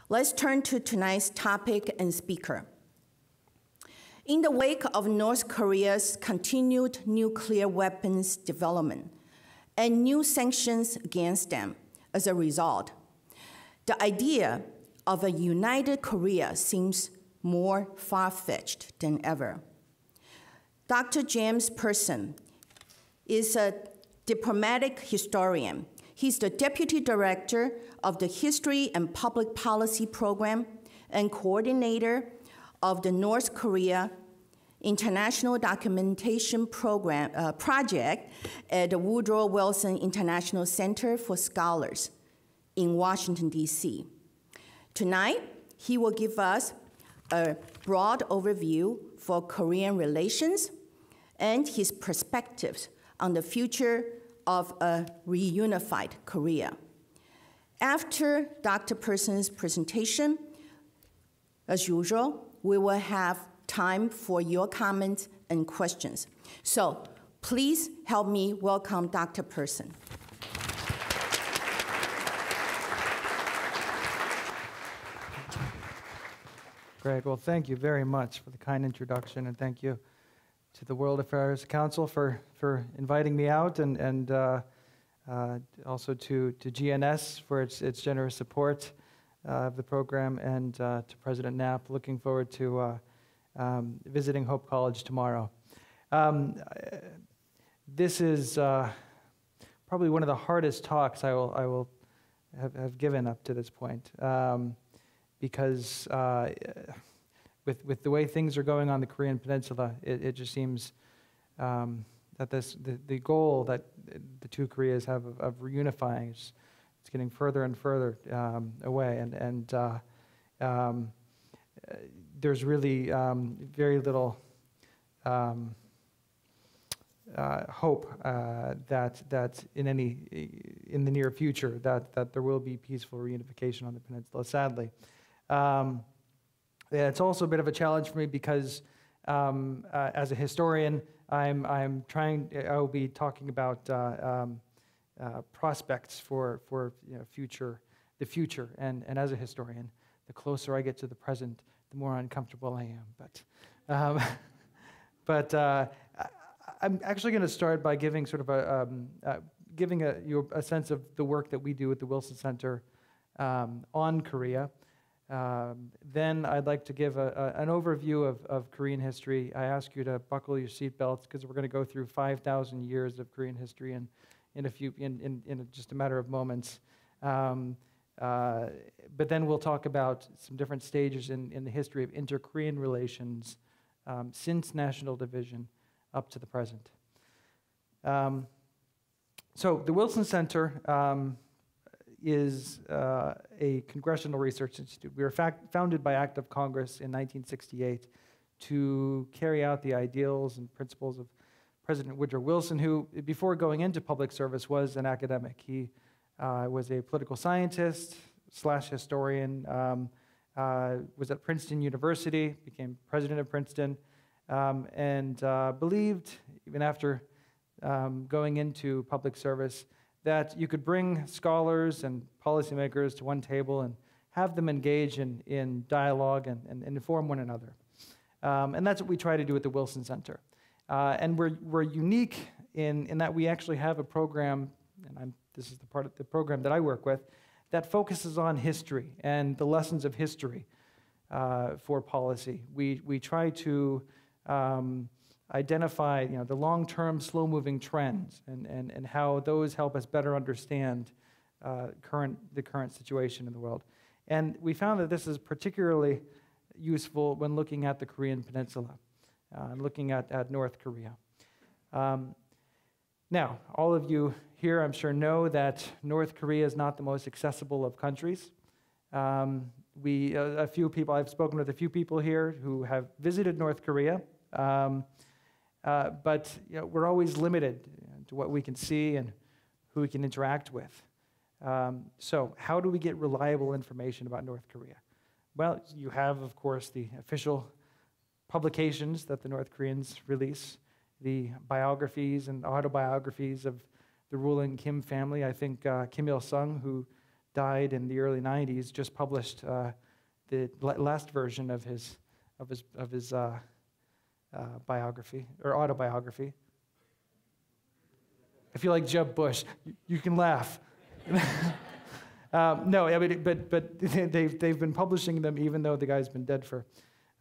Let's turn to tonight's topic and speaker. In the wake of North Korea's continued nuclear weapons development and new sanctions against them as a result, the idea of a united Korea seems more far-fetched than ever. Dr. James Person is a diplomatic historian. He's the Deputy Director of the History and Public Policy Program and coordinator of the North Korea International Documentation Project at the Woodrow Wilson International Center for Scholars in Washington, D.C. Tonight, he will give us a broad overview for Korean relations and his perspectives on the future of a reunified Korea. After Dr. Person's presentation, as usual, we will have time for your comments and questions. So please help me welcome Dr. Person. Great. Well, thank you very much for the kind introduction, and thank you to the World Affairs Council for inviting me out, and also to GNS for its generous support of the program, and to President Knapp. Looking forward to visiting Hope College tomorrow. This is probably one of the hardest talks I will have given up to this point, because with the way things are going on the Korean Peninsula, it just seems that the goal that the two Koreas have of reunifying is it's getting further and further away, and there's really very little hope that in the near future that there will be peaceful reunification on the peninsula. Sadly, it's also a bit of a challenge for me because as a historian, I will be talking about prospects for the future, and as a historian, the closer I get to the present, the more uncomfortable I am. But I'm actually going to start by giving sort of giving a sense of the work that we do at the Wilson Center on Korea. Then I'd like to give an overview of Korean history. I ask you to buckle your seatbelts because we're going to go through 5,000 years of Korean history in just a matter of moments. But then we'll talk about some different stages in the history of inter-Korean relations since national division up to the present. So the Wilson Center is a congressional research institute. We were founded by Act of Congress in 1968 to carry out the ideals and principles of President Woodrow Wilson, who, before going into public service, was an academic. He was a political scientist / historian, was at Princeton University, became president of Princeton, and believed, even after going into public service, that you could bring scholars and policymakers to one table and have them engage in dialogue and inform one another. And that's what we try to do at the Wilson Center. And we're unique in that we actually have a program, and this is the part of the program that I work with, that focuses on history and the lessons of history for policy. We try to identify the long-term, slow-moving trends and how those help us better understand the current situation in the world. And we found that this is particularly useful when looking at the Korean Peninsula, looking at North Korea. Now, all of you here, I'm sure, know that North Korea is not the most accessible of countries. I've spoken with a few people here who have visited North Korea, but we're always limited to what we can see and who we can interact with. So how do we get reliable information about North Korea? Well, you have, of course, the official publications that the North Koreans release, the biographies and autobiographies of the ruling Kim family. I think Kim Il-sung, who died in the early 90s, just published the last version of his biography or autobiography. I feel like Jeb Bush. You can laugh. No, I mean, but they've been publishing them even though the guy's been dead for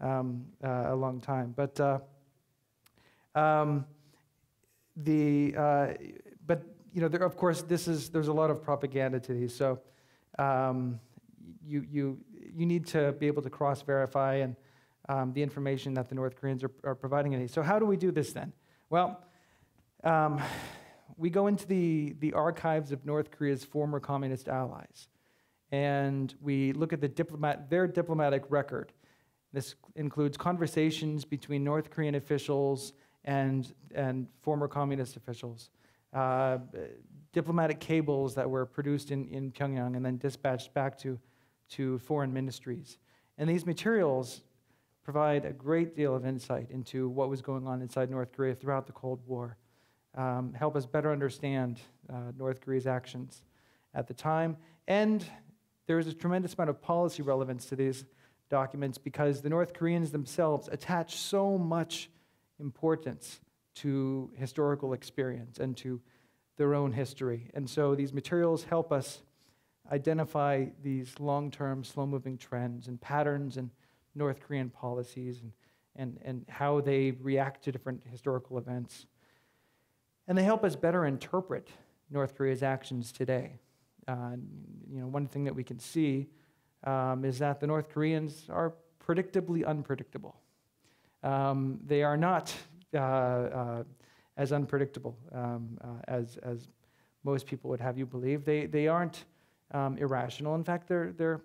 a long time. But of course, there's a lot of propaganda to these. So you need to be able to cross-verify and the information that the North Koreans are providing in these. So how do we do this then? Well, we go into the archives of North Korea's former communist allies, and we look at their diplomatic record. This includes conversations between North Korean officials and former communist officials, diplomatic cables that were produced in Pyongyang and then dispatched back to foreign ministries. And these materials provide a great deal of insight into what was going on inside North Korea throughout the Cold War, help us better understand North Korea's actions at the time. And there is a tremendous amount of policy relevance to these documents because the North Koreans themselves attach so much importance to historical experience and to their own history. And so these materials help us identify these long-term, slow-moving trends and patterns in North Korean policies and how they react to different historical events. And they help us better interpret North Korea's actions today. One thing that we can see is that the North Koreans are predictably unpredictable. They are not as unpredictable as most people would have you believe. They aren't irrational. In fact, there's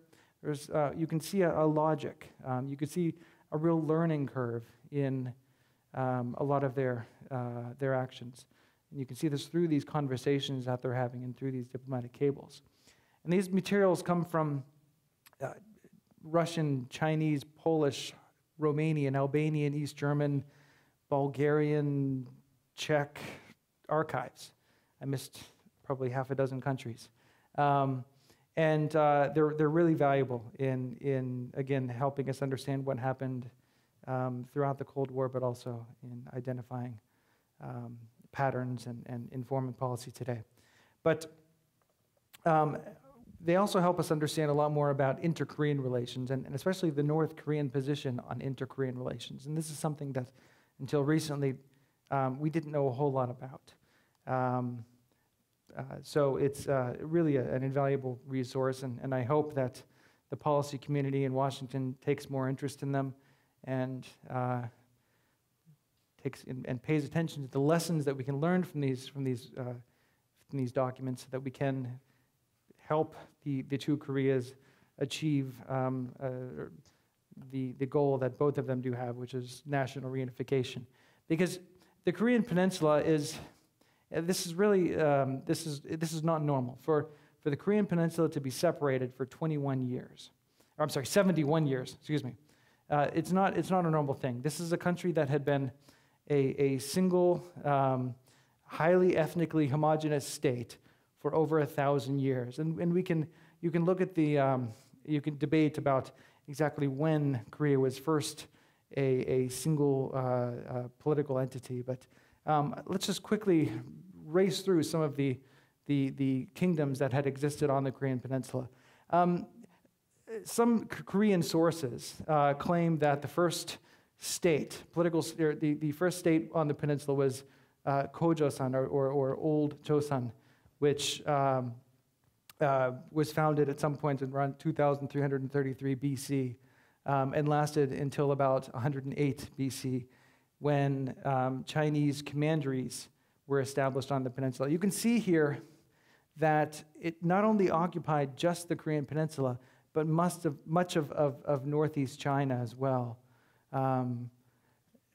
you can see a logic. You can see a real learning curve in a lot of their actions. And you can see this through these conversations that they're having and through these diplomatic cables. And these materials come from Russian, Chinese, Polish, Romanian, Albanian, East German, Bulgarian, Czech archives. I missed probably half a dozen countries. And they're really valuable in again, helping us understand what happened throughout the Cold War, but also in identifying patterns and informing policy today. But they also help us understand a lot more about inter-Korean relations, and especially the North Korean position on inter-Korean relations. And this is something that, until recently, we didn't know a whole lot about. So it's really an invaluable resource, and I hope that the policy community in Washington takes more interest in them and pays attention to the lessons that we can learn from these documents, so that we can help the two Koreas achieve the goal that both of them do have, which is national reunification. Because the Korean Peninsula is, this is really, this is not normal. For the Korean Peninsula to be separated for 21 years, or I'm sorry, 71 years, excuse me. It's not a normal thing. This is a country that had been a single, highly ethnically homogeneous state for over 1,000 years. And you can look at you can debate about exactly when Korea was first a single political entity, but let's just quickly race through some of the kingdoms that had existed on the Korean Peninsula. Some Korean sources claim that the first state, the first state on the peninsula was Gojoseon, or Old Joseon, which was founded at some point in around 2333 BC and lasted until about 108 BC, when Chinese commanderies were established on the peninsula. You can see here that it not only occupied just the Korean Peninsula, but much of northeast China as well.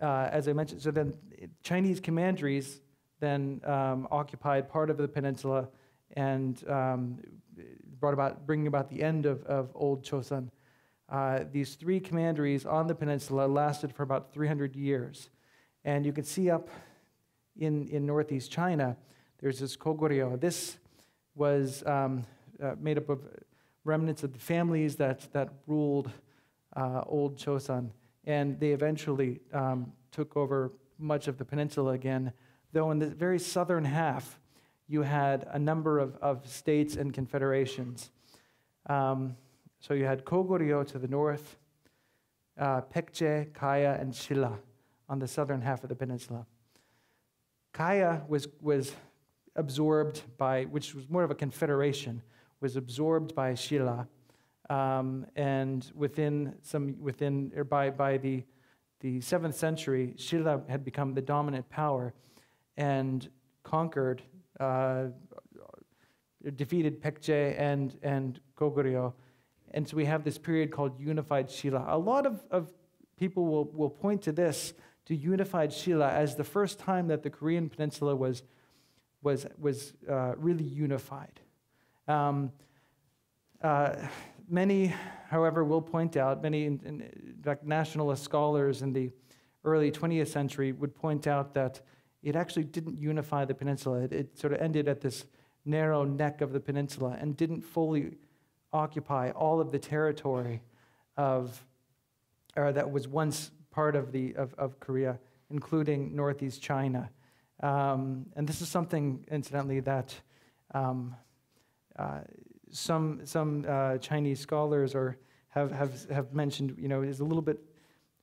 As I mentioned, so then Chinese commanderies then occupied part of the peninsula and bringing about the end of Old Joseon. These three commanderies on the peninsula lasted for about 300 years. And you can see up in northeast China, there's this Goguryeo. This was made up of remnants of the families that ruled old Chosun, and they eventually took over much of the peninsula again, though in the very southern half, you had a number of states and confederations. So you had Koguryo to the north, Paekje, Kaya, and Shilla on the southern half of the peninsula. Kaya was absorbed by, which was more of a confederation, was absorbed by Shilla, and by the 7th century, Shilla had become the dominant power and conquered, defeated Paekje and Koguryo. And so we have this period called Unified Shilla. A lot of people will point to this, to Unified Shilla, as the first time that the Korean peninsula was really unified. Many, however, will point out, in fact, nationalist scholars in the early 20th century would point out that it actually didn't unify the peninsula. It sort of ended at this narrow neck of the peninsula and didn't fully occupy all of the territory that was once part of Korea, including northeast China. And this is something, incidentally, that some Chinese scholars have mentioned, is a little bit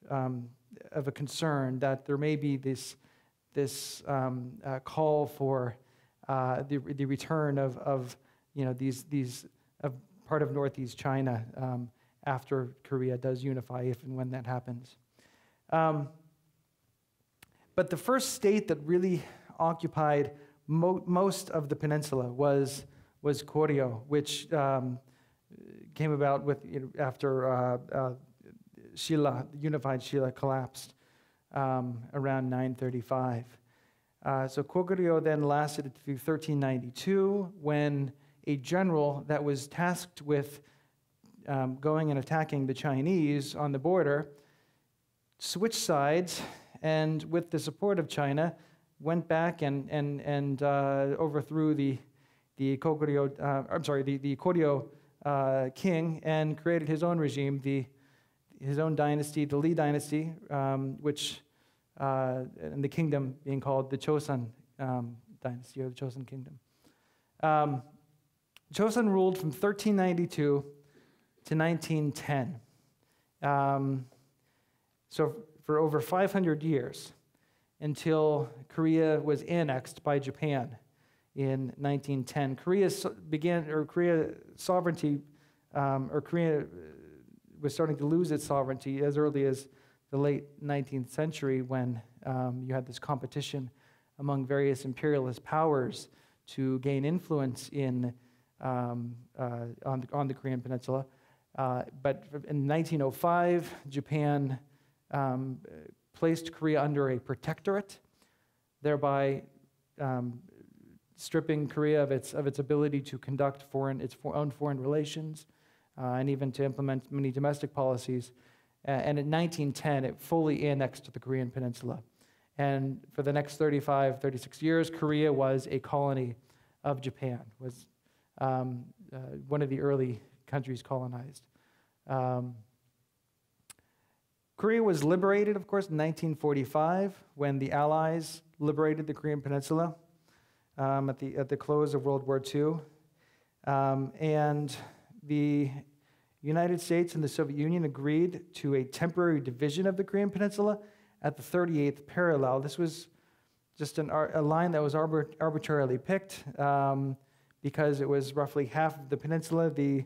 of a concern that there may be this call for the return of these part of northeast China after Korea does unify, if and when that happens. But the first state that really occupied most of the peninsula was Goryeo, which came about after Shilla, the unified Shilla, collapsed around 935. So Goryeo then lasted through 1392, when a general that was tasked with going and attacking the Chinese on the border switched sides, and with the support of China, went back and overthrew the Goryeo king, and created his own regime, his own dynasty, the Li dynasty, which and the kingdom being called the Chosun dynasty, or the Chosun kingdom. Chosun ruled from 1392 to 1910. So for over 500 years, until Korea was annexed by Japan in 1910. Korea sovereignty, Korea was starting to lose its sovereignty as early as the late 19th century, when you had this competition among various imperialist powers to gain influence on the Korean peninsula. But in 1905, Japan placed Korea under a protectorate, thereby stripping Korea of its ability to conduct its own foreign relations, and even to implement many domestic policies. And in 1910, it fully annexed the Korean peninsula. And for the next 36 years, Korea was a colony of Japan, was one of the early countries colonized. Korea was liberated, of course, in 1945, when the Allies liberated the Korean peninsula at the close of World War II. And the United States and the Soviet Union agreed to a temporary division of the Korean peninsula at the 38th parallel. This was just a line that was arbitrarily picked because it was roughly half of the peninsula. The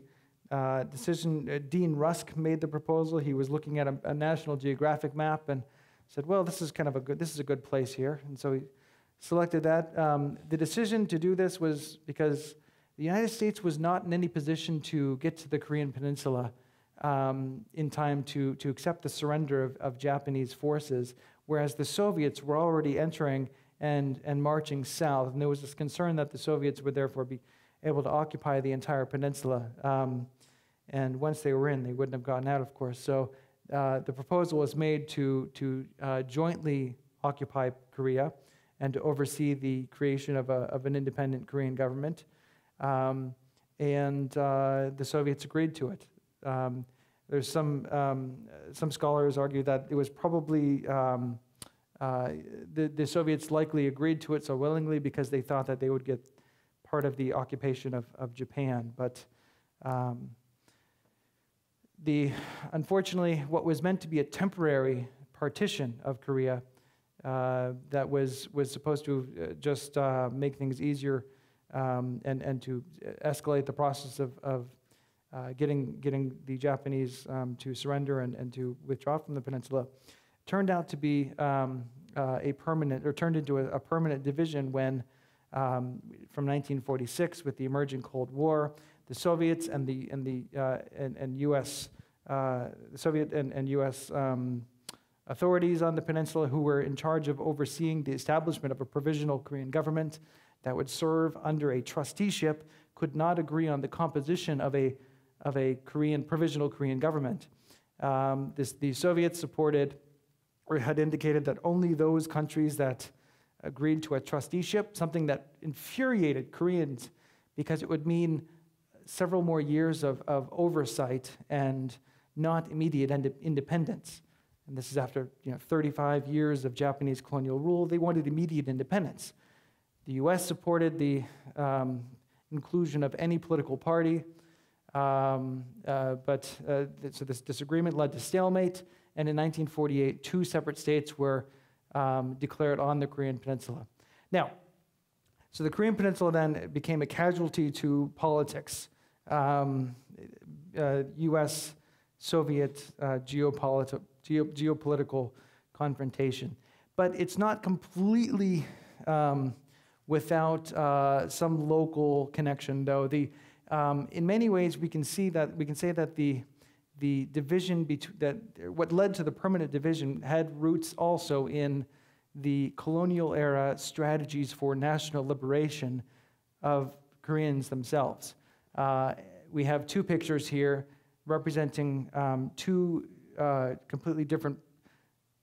Dean Rusk made the proposal. He was looking at a National Geographic map and said, well, this is a good place here. And so he selected that. The decision to do this was because the United States was not in any position to get to the Korean peninsula in time to accept the surrender of Japanese forces, whereas the Soviets were already entering and marching south. And there was this concern that the Soviets would therefore be able to occupy the entire peninsula. And once they were in, they wouldn't have gotten out, of course. So the proposal was made to jointly occupy Korea and to oversee the creation of an independent Korean government. and the Soviets agreed to it. There's some scholars argue that it was probably the Soviets likely agreed to it so willingly because they thought that they would get part of the occupation of Japan. But unfortunately, what was meant to be a temporary partition of Korea that was supposed to just make things easier and to escalate the process of getting the Japanese to surrender and to withdraw from the peninsula, turned out to be turned into a permanent division when, from 1946, with the emerging Cold War, the Soviets and U.S. The Soviet and U.S. Authorities on the peninsula, who were in charge of overseeing the establishment of a provisional Korean government that would serve under a trusteeship, could not agree on the composition of a provisional Korean government. The Soviets supported or had indicated that only those countries that agreed to a trusteeship, something that infuriated Koreans because it would mean several more years of oversight and not immediate independence. And this is after 35 years of Japanese colonial rule. They wanted immediate independence. The U.S. supported the inclusion of any political party, so this disagreement led to stalemate, and in 1948, 2 separate states were declared on the Korean Peninsula. Now, so the Korean Peninsula then became a casualty to politics, U.S.-Soviet geopolitical confrontation. But it's not completely without some local connection, though. In many ways, we can say that the division what led to the permanent division had roots also in the colonial era strategies for national liberation of Koreans themselves. We have 2 pictures here representing 2 completely different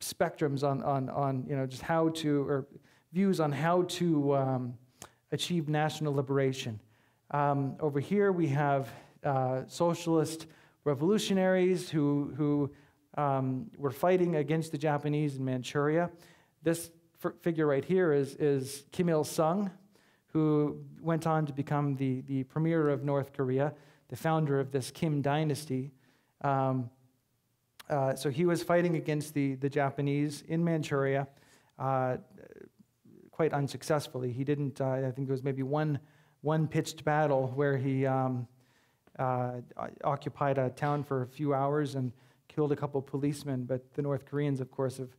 spectrums on just how to, or views on how to achieve national liberation. Over here we have socialist revolutionaries who were fighting against the Japanese in Manchuria. This figure right here is Kim Il-sung, who went on to become the premier of North Korea, the founder of this Kim dynasty. So he was fighting against the Japanese in Manchuria quite unsuccessfully. He didn't, I think there was maybe one pitched battle where he occupied a town for a few hours and killed a couple of policemen, but the North Koreans, of course, have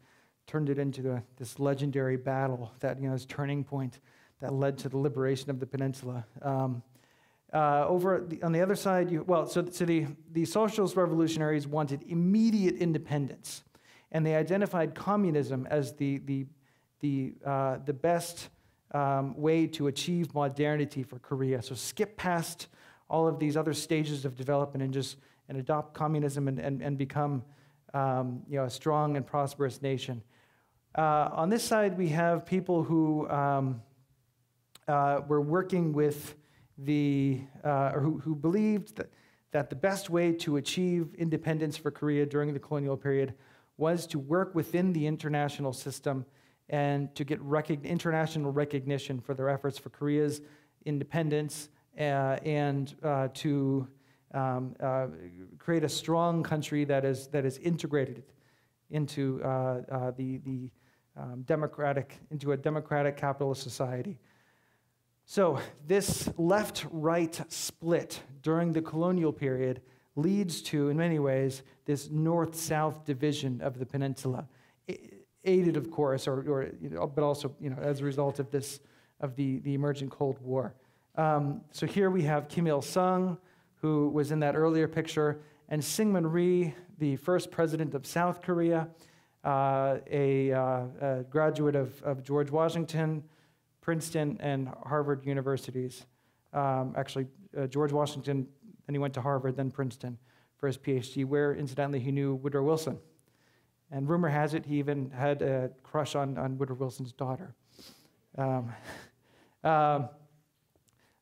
turned it into this legendary battle that, this turning point that led to the liberation of the peninsula. On the other side, the socialist revolutionaries wanted immediate independence, and they identified communism as the best way to achieve modernity for Korea. So skip past all of these other stages of development and adopt communism and become a strong and prosperous nation. On this side, we have people who were working with who believed that the best way to achieve independence for Korea during the colonial period was to work within the international system and to get international recognition for their efforts for Korea's independence and to create a strong country that is integrated into a democratic capitalist society. So this left-right split during the colonial period leads to, in many ways, this north-south division of the peninsula, aided, of course, but also, as a result of the emerging Cold War. So here we have Kim Il-sung, who was in that earlier picture, and Syngman Rhee, the first president of South Korea, a graduate of George Washington, Princeton, and Harvard universities. George Washington, then he went to Harvard, then Princeton for his PhD, where, incidentally, he knew Woodrow Wilson. And rumor has it he even had a crush on Woodrow Wilson's daughter.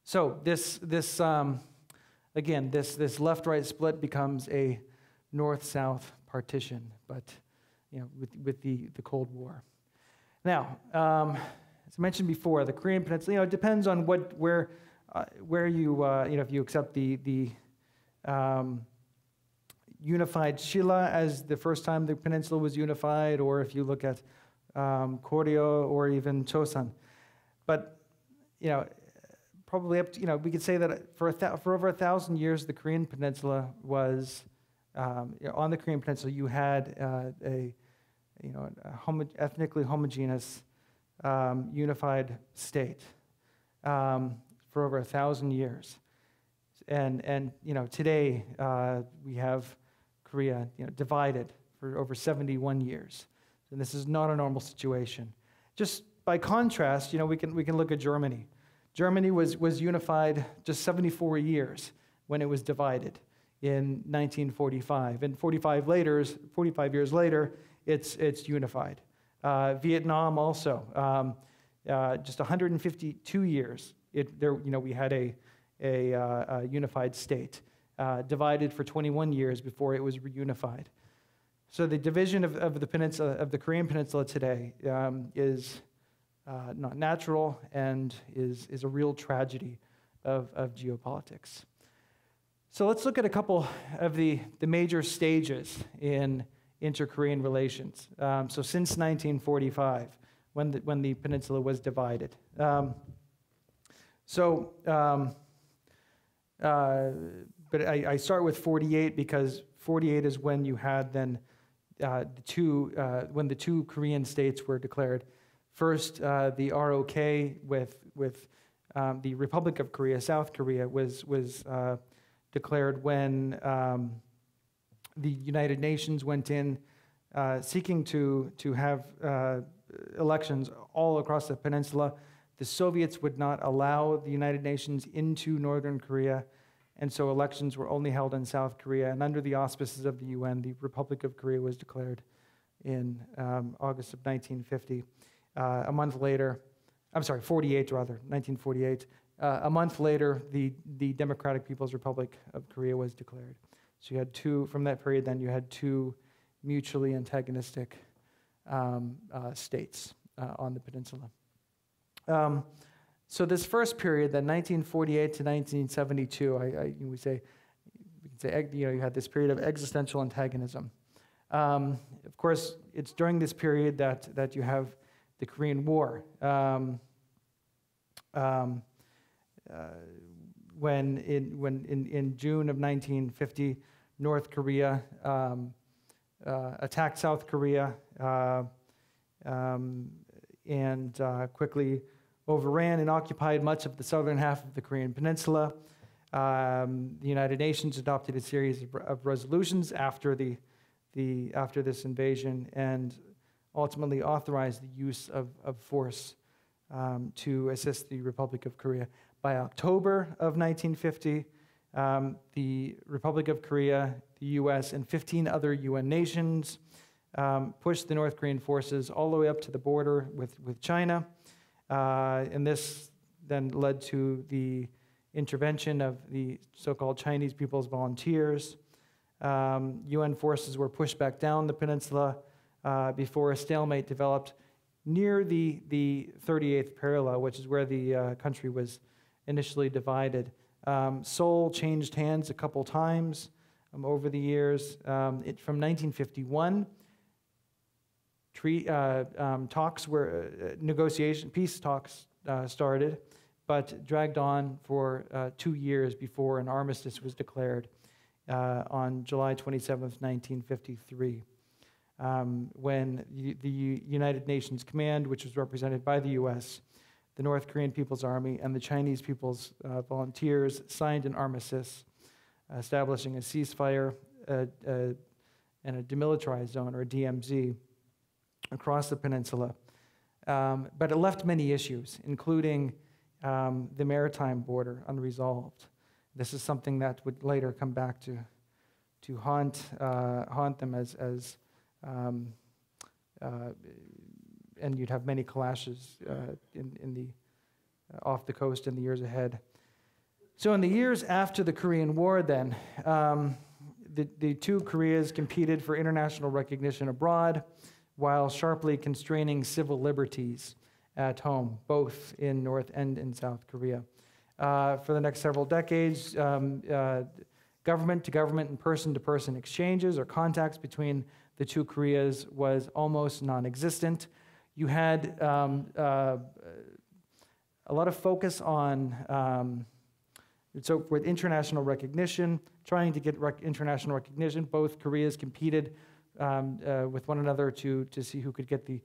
So this again, this left-right split becomes a north-south partition, but with the Cold War. Now, as I mentioned before, the Korean Peninsula, it depends on where you if you accept the unified Shilla as the first time the peninsula was unified, or if you look at Koryo or even Chosun. But probably up to, we could say that for over 1,000 years, the Korean Peninsula was on the Korean Peninsula. You had ethnically homogeneous, unified state for over 1,000 years, and today we have Korea divided for over 71 years, and this is not a normal situation. Just by contrast, we can look at Germany. Germany was unified just 74 years when it was divided in 1945, and 45 years later, it's unified. Vietnam also, just 152 years. We had a unified state, divided for 21 years before it was reunified. So the division of the peninsula, of the Korean Peninsula today, is not natural and is a real tragedy of geopolitics. So let's look at a couple of the major stages in inter-Korean relations. So since 1945, when the peninsula was divided. But I start with 48 because 48 is when you had then when the two Korean states were declared. First, the ROK with the Republic of Korea, South Korea, was declared when the United Nations went in seeking to have elections all across the peninsula. The Soviets would not allow the United Nations into Northern Korea, and so elections were only held in South Korea. And under the auspices of the UN, the Republic of Korea was declared in August of 1950. A month later, 1948. A month later, the Democratic People's Republic of Korea was declared. So you had from that period then, you had two mutually antagonistic states on the peninsula. So this first period, then 1948 to 1972, we can say you had this period of existential antagonism. Of course, it's during this period that you have the Korean War. When in June of 1950, North Korea attacked South Korea and quickly overran and occupied much of the southern half of the Korean Peninsula. The United Nations adopted a series of resolutions after this invasion and ultimately authorized the use of force to assist the Republic of Korea. By October of 1950, the Republic of Korea, the U.S., and 15 other UN nations pushed the North Korean forces all the way up to the border with China. And this then led to the intervention of the so-called Chinese People's Volunteers. UN forces were pushed back down the peninsula before a stalemate developed near the 38th parallel, which is where the country was initially divided. Seoul changed hands a couple times over the years. From 1951, peace talks started, but dragged on for 2 years before an armistice was declared on July 27th, 1953, when the United Nations Command, which was represented by the U.S., the North Korean People's Army, and the Chinese People's Volunteers signed an armistice establishing a ceasefire and a demilitarized zone, or DMZ, across the peninsula. But it left many issues, including the maritime border, unresolved. This is something that would later come back to haunt them and you'd have many clashes off the coast in the years ahead. So in the years after the Korean War then, the two Koreas competed for international recognition abroad while sharply constraining civil liberties at home, both in North and in South Korea. For the next several decades, government-to-government and person-to-person exchanges or contacts between the two Koreas was almost non-existent. You had a lot of focus on, so with international recognition, trying to get international recognition, both Koreas competed with one another to see who could get the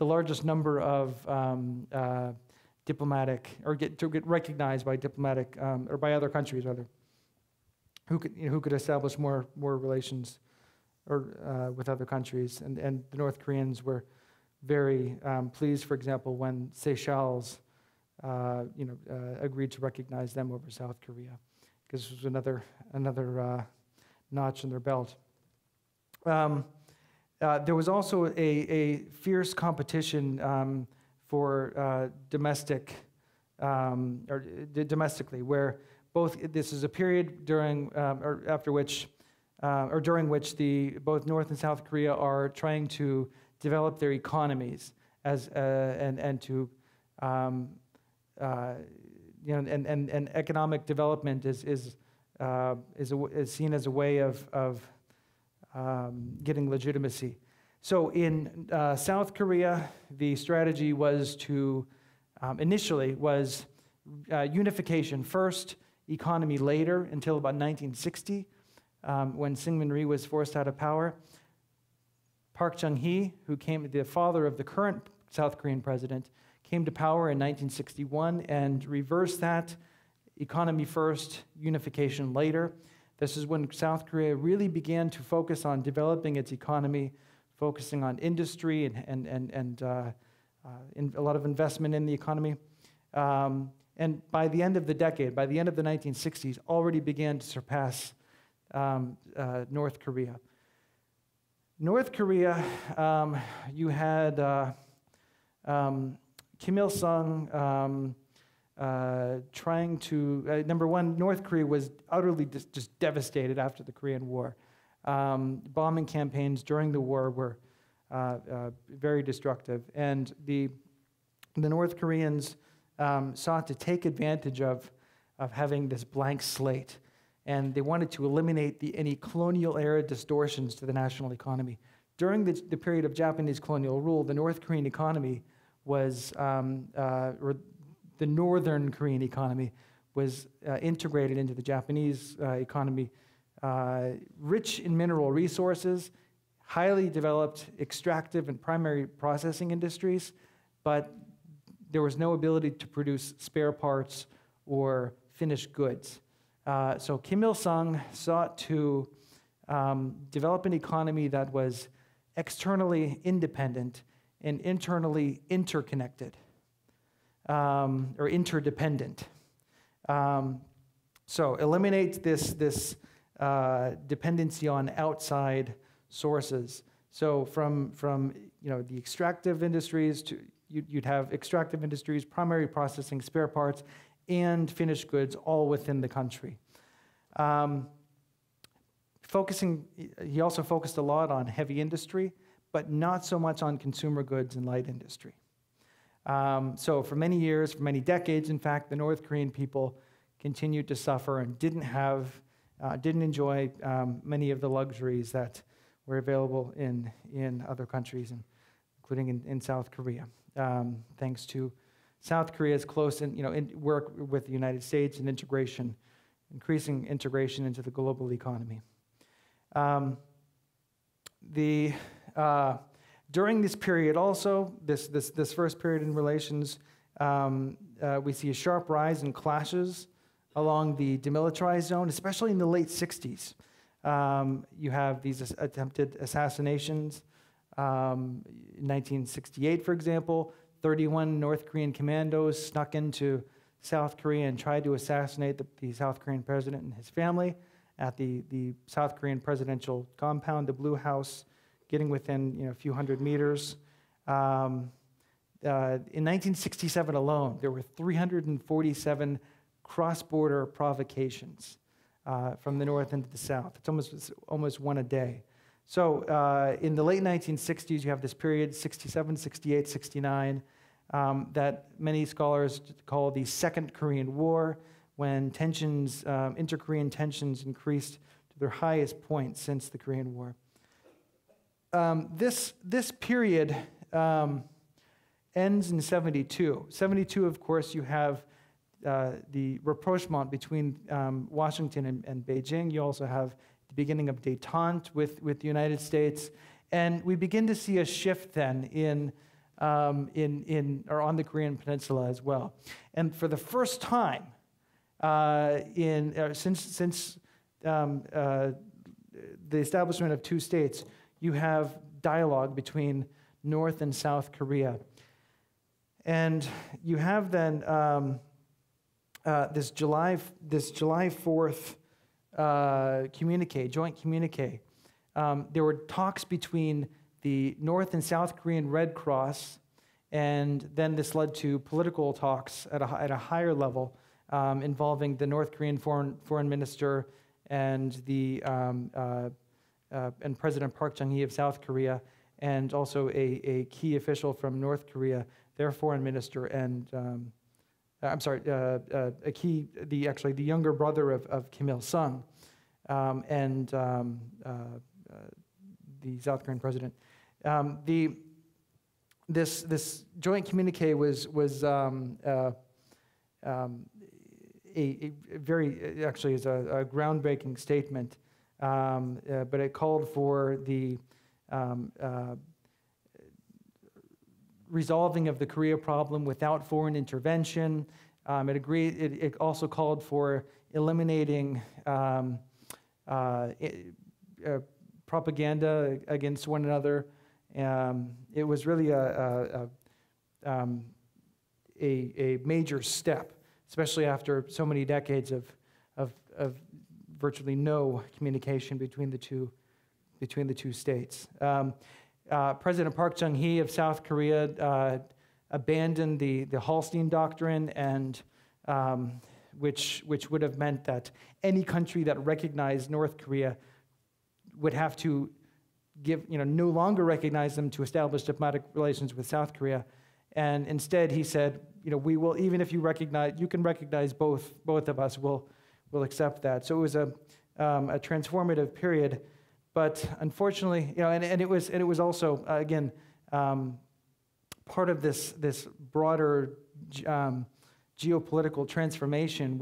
largest number of diplomatic, or to get recognized by diplomatic, or by other countries rather, who could establish more relations or with other countries. And the North Koreans were very pleased, for example, when Seychelles agreed to recognize them over South Korea, because it was another notch in their belt. There was also a fierce competition for domestically, where this is a period during which both North and South Korea are trying to develop their economies and economic development is seen as a way of getting legitimacy. So in South Korea, the strategy was to initially was unification first, economy later, until about 1960, when Syngman Rhee was forced out of power. Park Chung-hee, the father of the current South Korean president, came to power in 1961 and reversed that, economy first, unification later. This is when South Korea really began to focus on developing its economy, focusing on industry and a lot of investment in the economy. And by the end of the decade, by the end of the 1960s, already began to surpass North Korea. North Korea, you had Kim Il-sung trying to, number one, North Korea was utterly just devastated after the Korean War. Bombing campaigns during the war were very destructive, and the North Koreans sought to take advantage of having this blank slate, and they wanted to eliminate any colonial era distortions to the national economy. During the period of Japanese colonial rule, the North Korean economy was, or the Northern Korean economy was integrated into the Japanese economy, rich in mineral resources, highly developed extractive and primary processing industries, but there was no ability to produce spare parts or finished goods. So Kim Il-sung sought to develop an economy that was externally independent and internally interconnected, or interdependent. So eliminate this dependency on outside sources. So from the extractive industries to you'd have extractive industries, primary processing, spare parts, and finished goods all within the country. He also focused a lot on heavy industry, but not so much on consumer goods and light industry. So for many years, for many decades, in fact, the North Korean people continued to suffer and didn't enjoy many of the luxuries that were available in other countries, including in South Korea, thanks to South Korea's close work with the United States and increasing integration into the global economy. During this period also, this first period in relations, we see a sharp rise in clashes along the demilitarized zone, especially in the late 60s. You have these attempted assassinations. In 1968, for example, 31 North Korean commandos snuck into South Korea and tried to assassinate the South Korean president and his family at the South Korean presidential compound, the Blue House, getting within a few hundred meters. In 1967 alone, there were 347 cross-border provocations from the north into the south. It's almost one a day. So in the late 1960s, you have this period, 67, 68, 69, that many scholars call the Second Korean War, when tensions, inter-Korean tensions increased to their highest point since the Korean War. This period ends in 72. 72, of course, you have the rapprochement between Washington and Beijing. You also have the beginning of détente with the United States. And we begin to see a shift then on the Korean Peninsula as well. And for the first time, since the establishment of two states, you have dialogue between North and South Korea. And you have then this July 4th joint communique. There were talks between the North and South Korean Red Cross, and then this led to political talks at a higher level involving the North Korean foreign minister and and President Park Chung-hee of South Korea, and also a key official from North Korea, their foreign minister, and the younger brother of Kim Il-sung, and the South Korean president. This joint communique was a groundbreaking statement, but it called for the resolving of the Korea problem without foreign intervention. It also called for eliminating propaganda against one another. It was really a major step, especially after so many decades of virtually no communication between the two states. President Park Chung-hee of South Korea abandoned the Hallstein Doctrine, and which would have meant that any country that recognized North Korea would have to no longer recognize them to establish diplomatic relations with South Korea. And instead, he said, we will, even if you can recognize both of us, we'll accept that. So it was a transformative period, but unfortunately, and it was also again part of this broader geopolitical transformation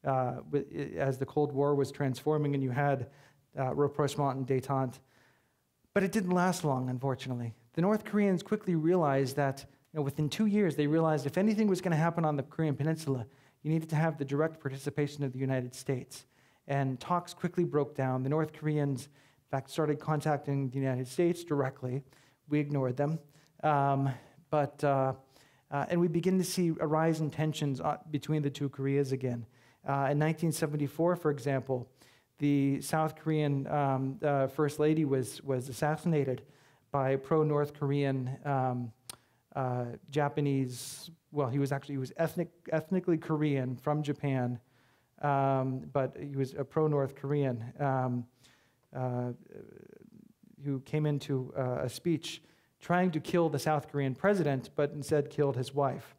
as the Cold War was transforming, and you had rapprochement and détente. But it didn't last long, unfortunately. The North Koreans quickly realized that, within 2 years, they realized if anything was going to happen on the Korean Peninsula, you needed to have the direct participation of the United States. And talks quickly broke down. The North Koreans, in fact, started contacting the United States directly. We ignored them. And we begin to see a rise in tensions between the two Koreas again. In 1974, for example, the South Korean First Lady was assassinated by pro-North Korean Japanese. Well, he was ethnically Korean from Japan, but he was a pro-North Korean who came into a speech trying to kill the South Korean president, but instead killed his wife.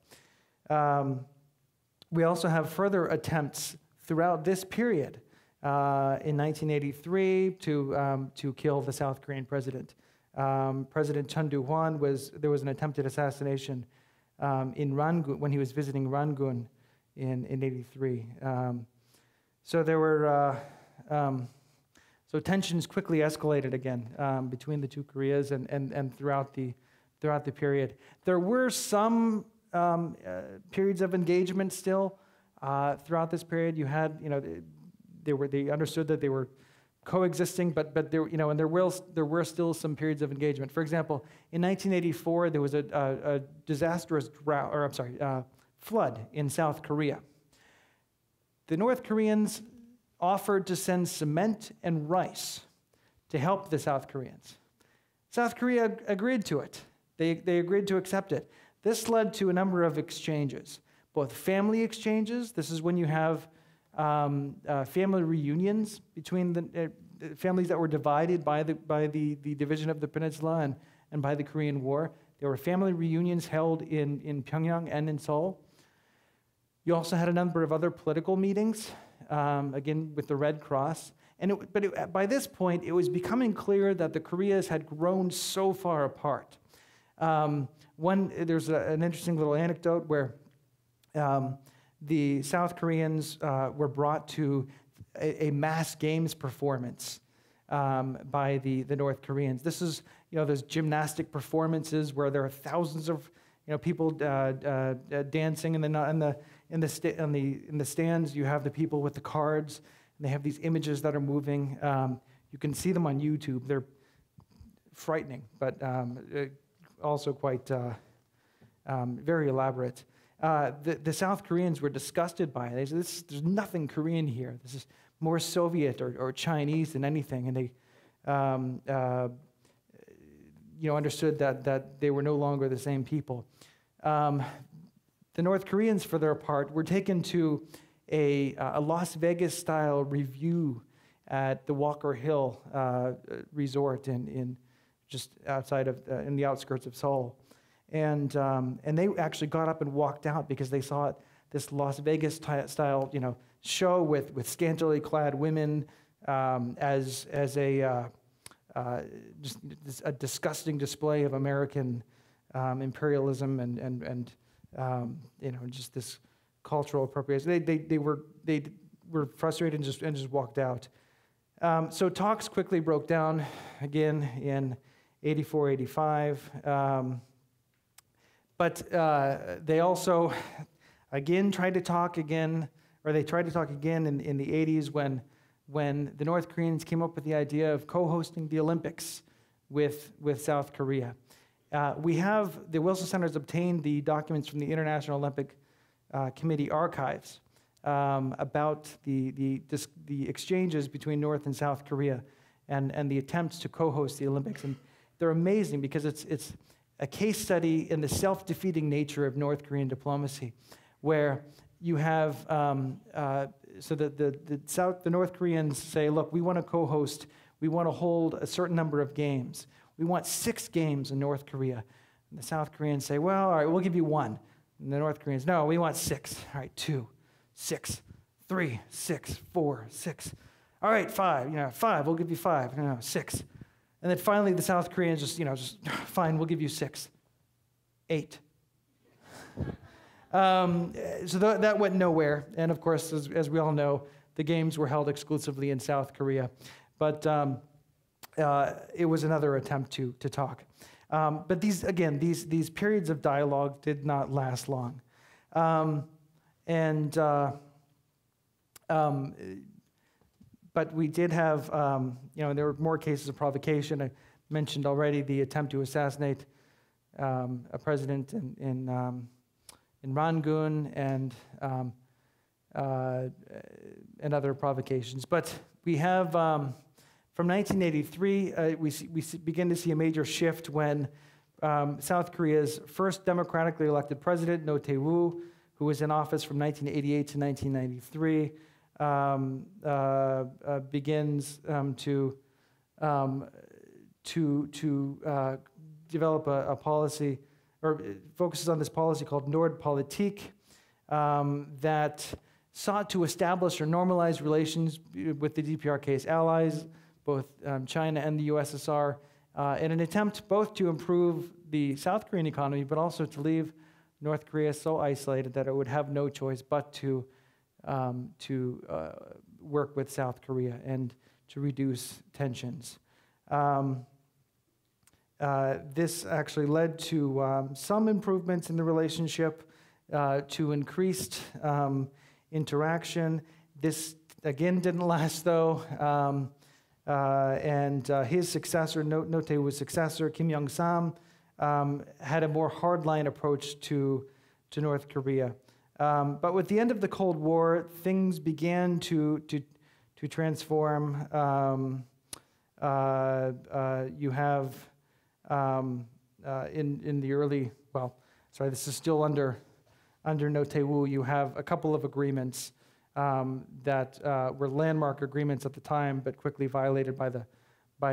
We also have further attempts throughout this period in 1983 to kill the South Korean president. President Chun Doo-hwan there was an attempted assassination in Rangun when he was visiting Rangun in 83. So there were so tensions quickly escalated again between the two Koreas and throughout the period. There were some periods of engagement still throughout this period. You had they understood that they were coexisting, but there and there were still some periods of engagement. For example, in 1984 there was a disastrous flood in South Korea. The North Koreans offered to send cement and rice to help the South Koreans. South Korea agreed to it. They agreed to accept it. This led to a number of exchanges. both family exchanges. This is when you have family reunions between the families that were divided by the division of the peninsula and by the Korean War. There were family reunions held in Pyongyang and in Seoul. You also had a number of other political meetings, again with the Red Cross. By this point, it was becoming clear that the Koreas had grown so far apart. There's an interesting little anecdote where the South Koreans were brought to a mass games performance by the North Koreans. This is, those gymnastic performances where there are thousands of people dancing, and then in the stands you have the people with the cards, and they have these images that are moving. You can see them on YouTube. They're frightening, but also quite very elaborate. The South Koreans were disgusted by it. They said, there's nothing Korean here. This is more Soviet or Chinese than anything. And they understood that they were no longer the same people. The North Koreans, for their part, were taken to a Las Vegas-style review at the Walker Hill resort in just outside of in the outskirts of Seoul. And they actually got up and walked out because they saw this Las Vegas-style, show with scantily clad women as a disgusting display of American imperialism and just this cultural appropriation. They were frustrated and just walked out. So talks quickly broke down again in 84, 85. But they also, again, tried to talk again in the 80s when the North Koreans came up with the idea of co-hosting the Olympics with South Korea. The Wilson Center has obtained the documents from the International Olympic Committee archives about the exchanges between North and South Korea and the attempts to co-host the Olympics. And they're amazing because it's a case study in the self-defeating nature of North Korean diplomacy, where you have, so the North Koreans say, look, we want to co-host, we want to hold a certain number of games. We want 6 games in North Korea. And the South Koreans say, well, all right, we'll give you 1. And the North Koreans, no, we want 6. All right, 2, 6, 3, 6, 4, 6. All right, 5, 5, we'll give you 5. No, 6. And then finally, the South Koreans just fine, we'll give you 6. 8. So that went nowhere. And of course, as we all know, the games were held exclusively in South Korea. But it was another attempt to talk. But these periods of dialogue did not last long. But we did have, there were more cases of provocation. I mentioned already the attempt to assassinate a president in Rangoon and other provocations. But we have, from 1983, we begin to see a major shift when South Korea's first democratically elected president, Roh Tae-woo, who was in office from 1988 to 1993, begins to develop a policy, or focuses on this policy called Nordpolitik, that sought to establish or normalize relations with the DPRK's allies, both China and the USSR, in an attempt both to improve the South Korean economy, but also to leave North Korea so isolated that it would have no choice but to work with South Korea and to reduce tensions. This actually led to some improvements in the relationship, to increased interaction. This, again, didn't last, though. And his successor, Roh Tae-woo's successor, Kim Young-sam, had a more hardline approach to North Korea. But with the end of the Cold War, things began to transform. You have in the early, this is still under under No Tae-woo, you have a couple of agreements that were landmark agreements at the time, but quickly violated by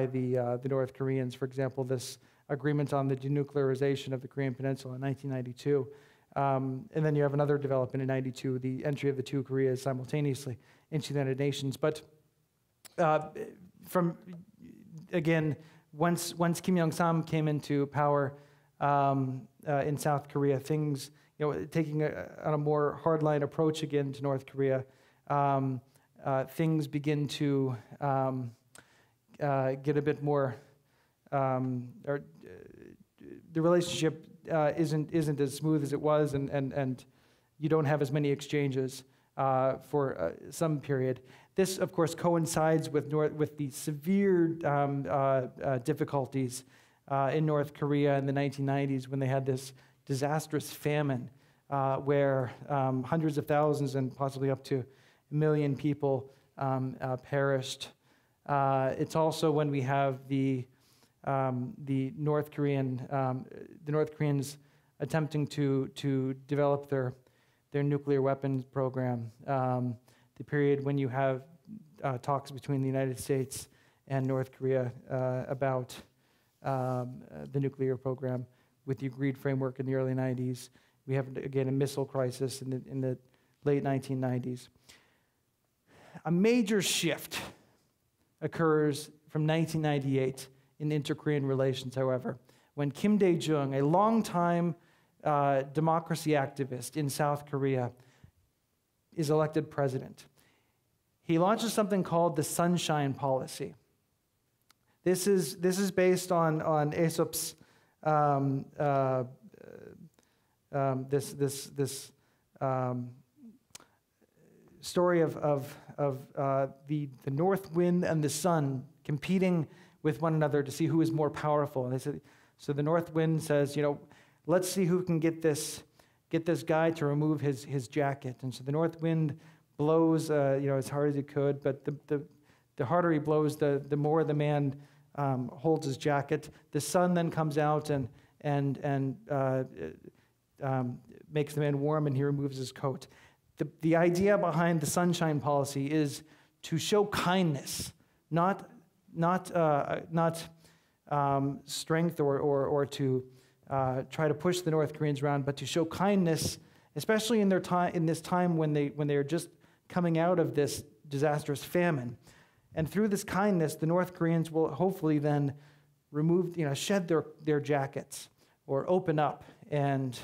the North Koreans. For example, this agreement on the denuclearization of the Korean Peninsula in 1992. And then you have another development in 92, the entry of the two Koreas simultaneously into the United Nations. But once Kim Young-sam came into power in South Korea, things, taking on a more hardline approach again to North Korea, things begin to get a bit more, the relationship isn't as smooth as it was, and you don't have as many exchanges for some period. This, of course, coincides with the severe difficulties in North Korea in the 1990s when they had this disastrous famine where hundreds of thousands and possibly up to 1 million people perished. It's also when we have the North Koreans attempting to develop their nuclear weapons program. The period when you have talks between the United States and North Korea about the nuclear program with the agreed framework in the early 90s. We have, again, a missile crisis in the late 1990s. A major shift occurs from 1998 in inter-Korean relations, however, when Kim Dae-jung, a longtime democracy activist in South Korea, is elected president. He launches something called the Sunshine Policy. This is based on Aesop's this story of the north wind and the sun competing with one another to see who is more powerful. And they said, so the north wind says, let's see who can get this guy to remove his jacket. And so the north wind blows, as hard as he could, but the harder he blows, the more the man holds his jacket. The sun then comes out and makes the man warm, and he removes his coat. The idea behind the Sunshine Policy is to show kindness, not strength or to try to push the North Koreans around, but to show kindness, especially in this time when they are just coming out of this disastrous famine. And through this kindness, the North Koreans will hopefully then shed their jackets or open up and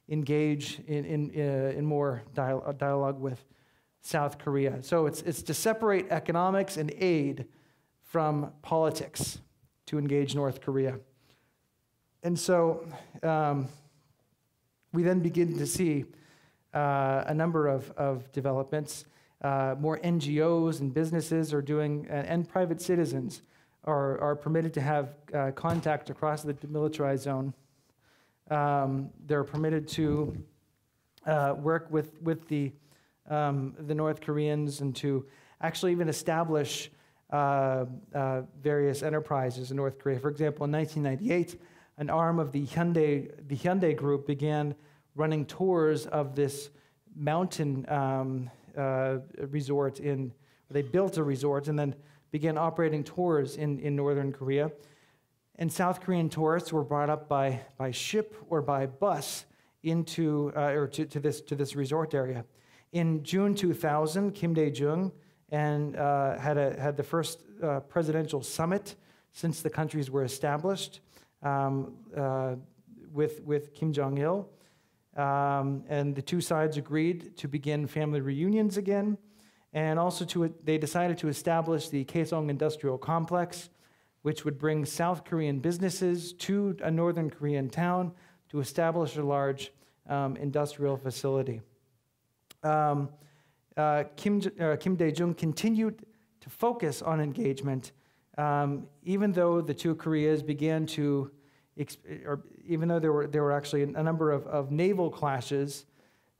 engage in more dialogue with South Korea. So it's to separate economics and aid from politics to engage North Korea. And so we then begin to see a number of developments. More NGOs and businesses are doing, and private citizens are permitted to have contact across the demilitarized zone. They're permitted to work with the North Koreans and to actually even establish various enterprises in North Korea. For example, in 1998, an arm of the Hyundai Group began running tours of this mountain resort they built a resort and then began operating tours in northern Korea. And South Korean tourists were brought up by ship or by bus into to this resort area. In June 2000, Kim Dae-jung had the first presidential summit since the countries were established with Kim Jong-il. And the two sides agreed to begin family reunions again, and also they decided to establish the Kaesong Industrial Complex, which would bring South Korean businesses to a northern Korean town to establish a large industrial facility. Kim Dae-jung continued to focus on engagement, even though the two Koreas began to, even though there were actually a number of naval clashes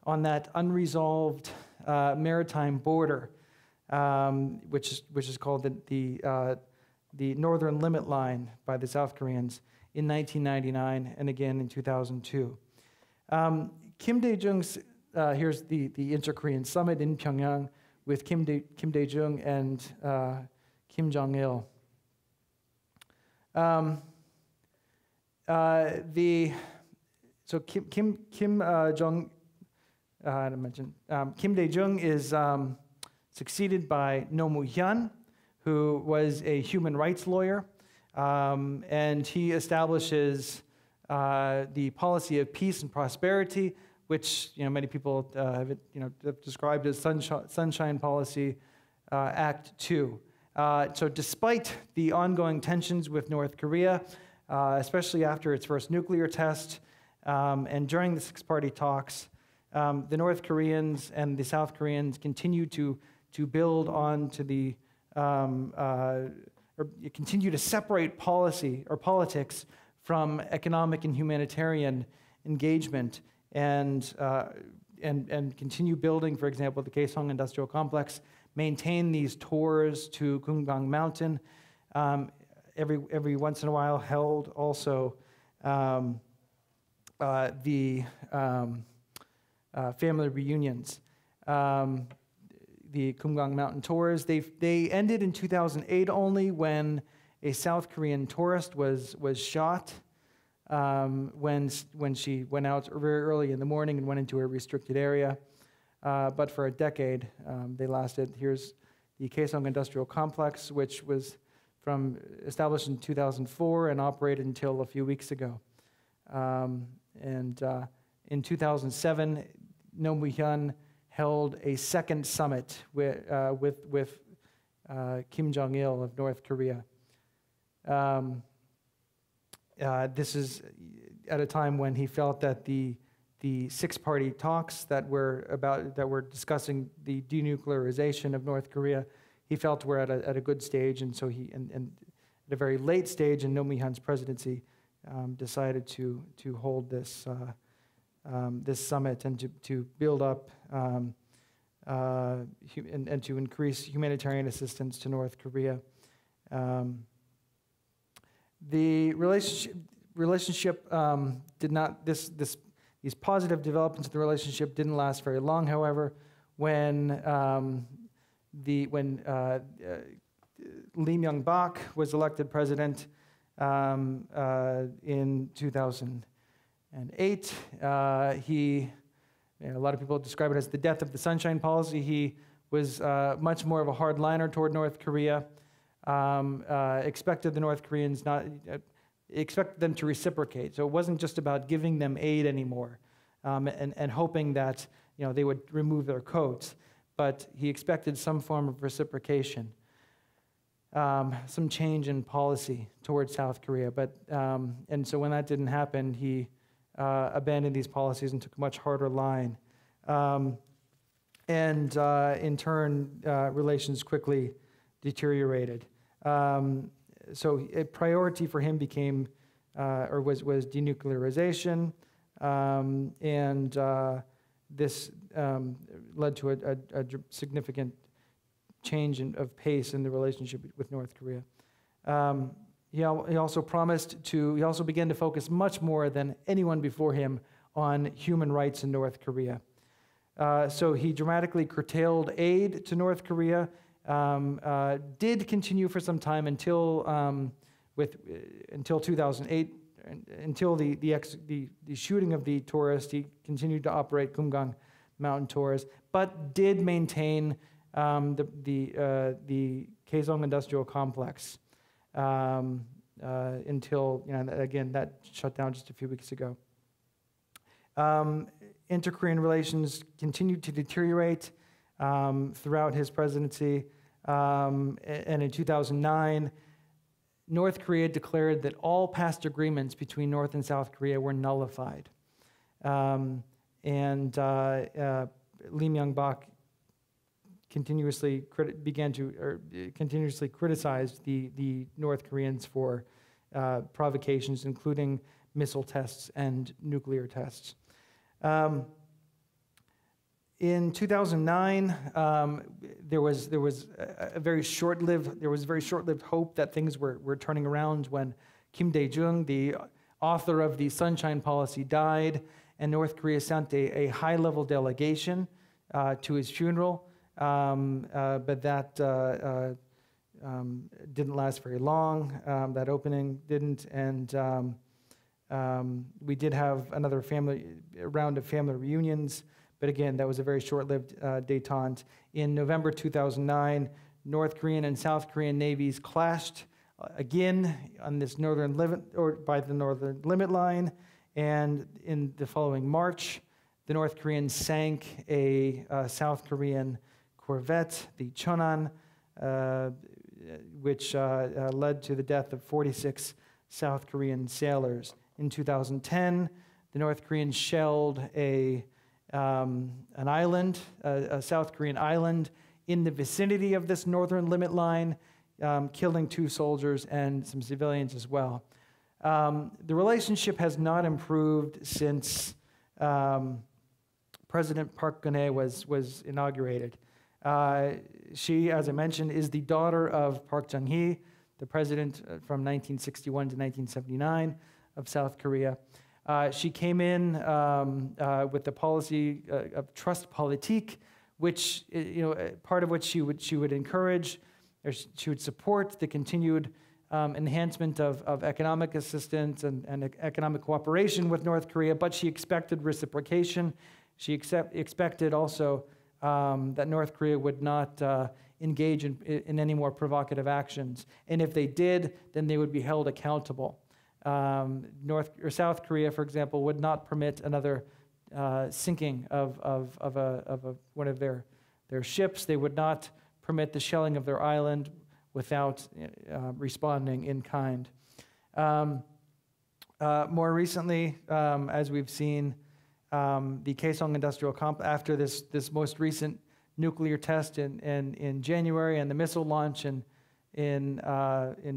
on that unresolved maritime border, which is called the Northern Limit Line by the South Koreans in 1999 and again in 2002. Kim Dae-jung's, here's the Inter-Korean Summit in Pyongyang with Kim Dae-jung and Kim Jong-il. So Kim Dae-jung is succeeded by Roh Moo-hyun, who was a human rights lawyer, and he establishes the policy of peace and prosperity, which many people have described as Sunshine Policy Act 2. So despite the ongoing tensions with North Korea, especially after its first nuclear test, and during the six-party talks, the North Koreans and the South Koreans continue to build on to the, or continue to separate policy or politics from economic and humanitarian engagement, and continue building, for example, the Kaesong Industrial Complex, maintain these tours to Kumgang Mountain, every once in a while held also the family reunions. The Kumgang Mountain tours, they ended in 2008 only when a South Korean tourist was shot when she went out very early in the morning and went into a restricted area. But for a decade, they lasted. Here's the Kaesong Industrial Complex, which was established in 2004 and operated until a few weeks ago. In 2007, Roh Moo-hyun held a second summit with Kim Jong-il of North Korea. This is at a time when he felt that the six-party talks that were discussing the denuclearization of North Korea, he felt were at a good stage, and so and at a very late stage in Roh Moo-hyun's presidency, decided to hold this this summit and to build up and to increase humanitarian assistance to North Korea. The relationship did not. These positive developments in the relationship didn't last very long. However, when Lee Myung-bak was elected president in 2008, a lot of people describe it as the death of the Sunshine Policy. He was much more of a hardliner toward North Korea. Expected the North Koreans expected them to reciprocate. So it wasn't just about giving them aid anymore, and hoping that they would remove their coats, but he expected some form of reciprocation, some change in policy towards South Korea. And so when that didn't happen, he abandoned these policies and took a much harder line. In turn, relations quickly deteriorated. So a priority for him became, was denuclearization, and this led to a significant change of pace in the relationship with North Korea. He also began to focus much more than anyone before him on human rights in North Korea. So he dramatically curtailed aid to North Korea. Did continue for some time until 2008, until the shooting of the tourist. He continued to operate Kumgang Mountain tours, but did maintain the Kaesong Industrial Complex until again that shut down just a few weeks ago. Inter-Korean relations continued to deteriorate throughout his presidency, and in 2009, North Korea declared that all past agreements between North and South Korea were nullified. And Lee Myung-bak continuously criticized the North Koreans for provocations, including missile tests and nuclear tests. In 2009, there was very short-lived hope that things were turning around when Kim Dae-jung, the author of the Sunshine Policy, died, and North Korea sent a high-level delegation to his funeral, but that didn't last very long. That opening didn't, and we did have another round of family reunions, but again, that was a very short-lived détente. In November 2009, North Korean and South Korean navies clashed again on this by the northern limit line, and in the following March, the North Koreans sank a South Korean corvette, the Cheonan, which led to the death of 46 South Korean sailors. In 2010, the North Koreans shelled an island, a South Korean island, in the vicinity of this northern limit line, killing 2 soldiers and some civilians as well. The relationship has not improved since President Park Geun-hye was inaugurated. She, as I mentioned, is the daughter of Park Chung-hee, the president from 1961 to 1979 of South Korea. She came in with the policy of trust politique, which, part of which she would encourage, or she would support the continued enhancement of economic assistance and economic cooperation with North Korea, but she expected reciprocation. She expected also that North Korea would not engage in any more provocative actions. And if they did, then they would be held accountable. South Korea, for example, would not permit another sinking of one of their ships. They would not permit the shelling of their island without responding in kind. More recently, as we've seen, the Kaesong Industrial Complex, after this most recent nuclear test in January and the missile launch in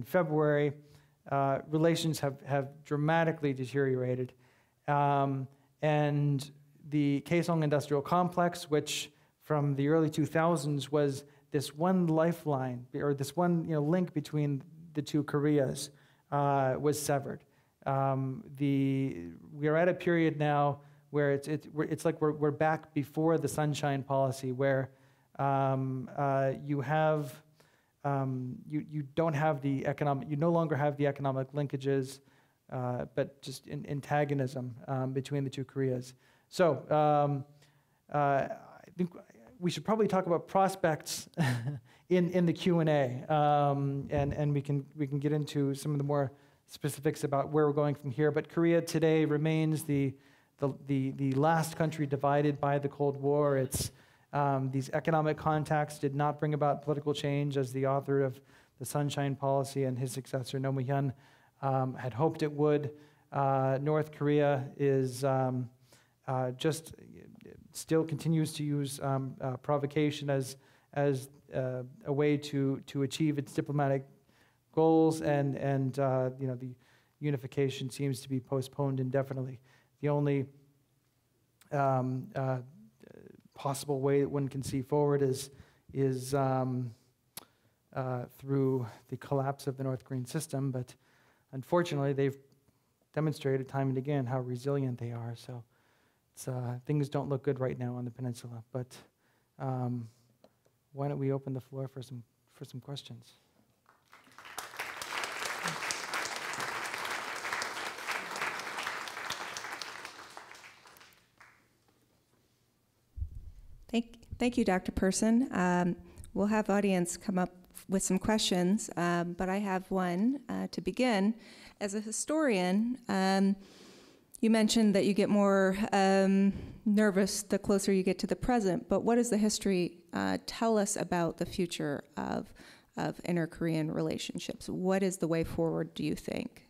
February, relations have dramatically deteriorated. And the Kaesong Industrial Complex, which from the early 2000s was this one lifeline, or this one link between the two Koreas, was severed. We are at a period now where it's like we're back before the Sunshine Policy, where you don't have the economic, you no longer have the economic linkages, but just antagonism between the two Koreas. So I think we should probably talk about prospects in the Q&A, and we can get into some of the more specifics about where we're going from here. But Korea today remains the last country divided by the Cold War. It's these economic contacts did not bring about political change, as the author of the Sunshine Policy and his successor Roh Moo-hyun had hoped it would. North Korea is just still continues to use provocation as a way to achieve its diplomatic goals, and the unification seems to be postponed indefinitely. The only possible way that one can see forward is through the collapse of the North Korean system, but unfortunately they've demonstrated time and again how resilient they are. So things don't look good right now on the peninsula. But why don't we open the floor for some questions? Thank you, Dr. Persson. We'll have audience come up with some questions, but I have one to begin. As a historian, you mentioned that you get more nervous the closer you get to the present, but what does the history tell us about the future of inter-Korean relationships? What is the way forward, do you think?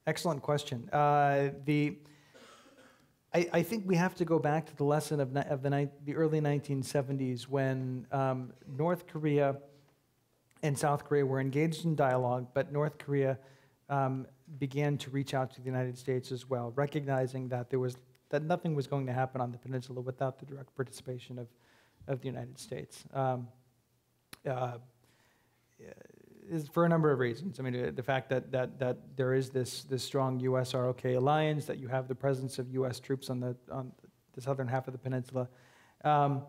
Excellent question. I think we have to go back to the lesson of the early 1970s, when North Korea and South Korea were engaged in dialogue, but North Korea began to reach out to the United States as well, recognizing that nothing was going to happen on the peninsula without the direct participation of the United States. is for a number of reasons. I mean, the fact that there is this strong U.S.-ROK alliance, that you have the presence of U.S. troops on the southern half of the peninsula. The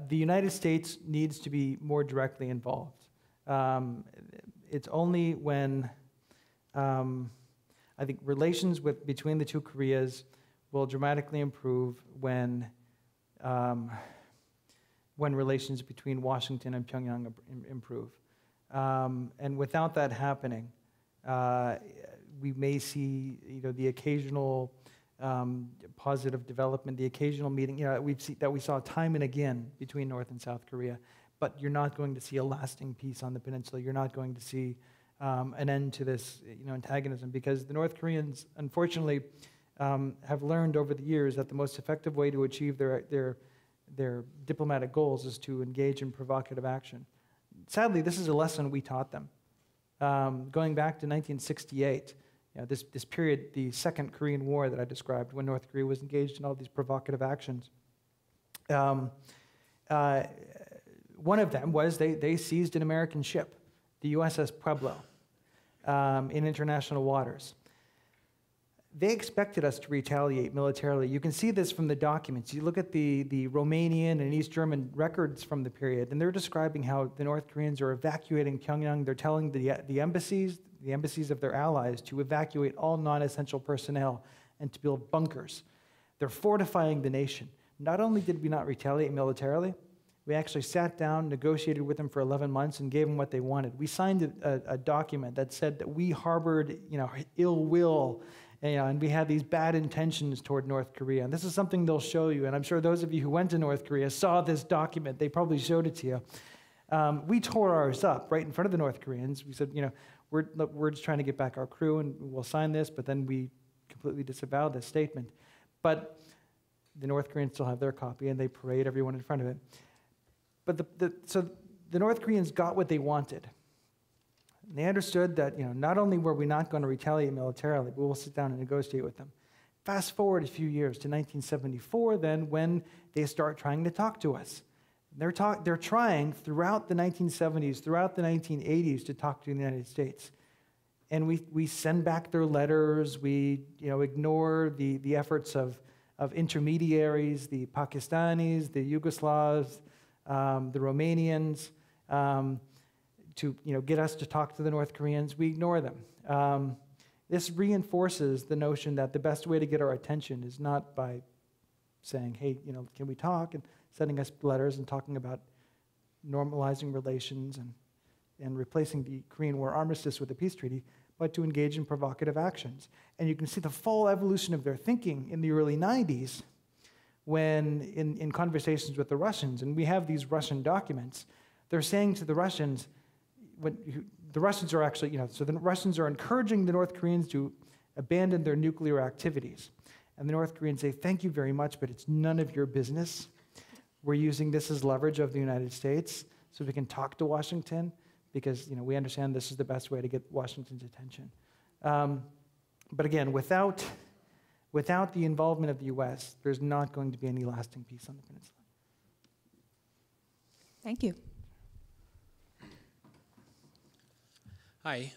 United States needs to be more directly involved. It's only when I think relations between the two Koreas will dramatically improve when relations between Washington and Pyongyang improve. And without that happening, we may see, the occasional positive development, the occasional meeting, we saw time and again between North and South Korea, but you're not going to see a lasting peace on the peninsula. You're not going to see an end to this, antagonism, because the North Koreans, unfortunately, have learned over the years that the most effective way to achieve their diplomatic goals is to engage in provocative action. Sadly, this is a lesson we taught them. Going back to 1968, this period, the Second Korean War that I described, when North Korea was engaged in all these provocative actions. One of them was they seized an American ship, the USS Pueblo, in international waters. They expected us to retaliate militarily. You can see this from the documents. You look at the Romanian and East German records from the period, and they're describing how the North Koreans are evacuating Pyongyang. They're telling the embassies of their allies to evacuate all non-essential personnel and to build bunkers. They're fortifying the nation. Not only did we not retaliate militarily, we actually sat down, negotiated with them for 11 months, and gave them what they wanted. We signed a document that said that we harbored, ill will, and we had these bad intentions toward North Korea. And this is something they'll show you. And I'm sure those of you who went to North Korea saw this document. They probably showed it to you. We tore ours up right in front of the North Koreans. We said, we're just trying to get back our crew, and we'll sign this. But then we completely disavowed this statement. But the North Koreans still have their copy, and they parade everyone in front of it. But so the North Koreans got what they wanted. And they understood that, not only were we not going to retaliate militarily, but we'll sit down and negotiate with them. Fast forward a few years to 1974, then, when they start trying to talk to us. They're trying throughout the 1970s, throughout the 1980s, to talk to the United States. And we send back their letters. We, ignore the efforts of intermediaries, the Pakistanis, the Yugoslavs, the Romanians, to get us to talk to the North Koreans. We ignore them. This reinforces the notion that the best way to get our attention is not by saying, hey, can we talk, and sending us letters and talking about normalizing relations and replacing the Korean War armistice with a peace treaty, but to engage in provocative actions. And you can see the full evolution of their thinking in the early 90s when, in conversations with the Russians, and we have these Russian documents, they're saying to the Russians, the Russians are actually, so the Russians are encouraging the North Koreans to abandon their nuclear activities. And the North Koreans say, thank you very much, but it's none of your business. We're using this as leverage of the United States so we can talk to Washington, because we understand this is the best way to get Washington's attention. But again, without the involvement of the U.S., there's not going to be any lasting peace on the peninsula. Thank you. Hi.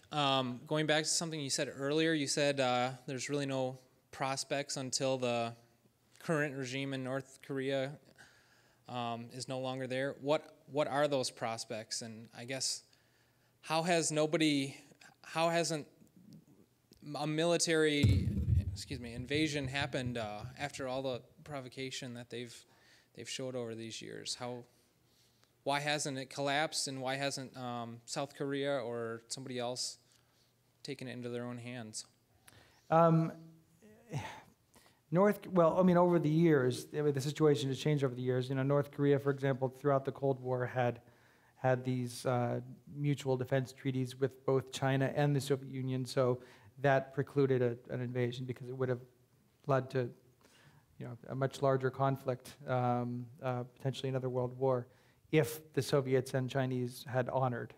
Going back to something you said earlier, you said there's really no prospects until the current regime in North Korea is no longer there. What are those prospects? And I guess how hasn't a military invasion happened after all the provocation that they've showed over these years? Why hasn't it collapsed, and why hasn't South Korea or somebody else taken it into their own hands? Over the years, the situation has changed over the years. North Korea, for example, throughout the Cold War had these mutual defense treaties with both China and the Soviet Union, so that precluded an invasion, because it would have led to a much larger conflict, potentially another world war, if the Soviets and Chinese had honored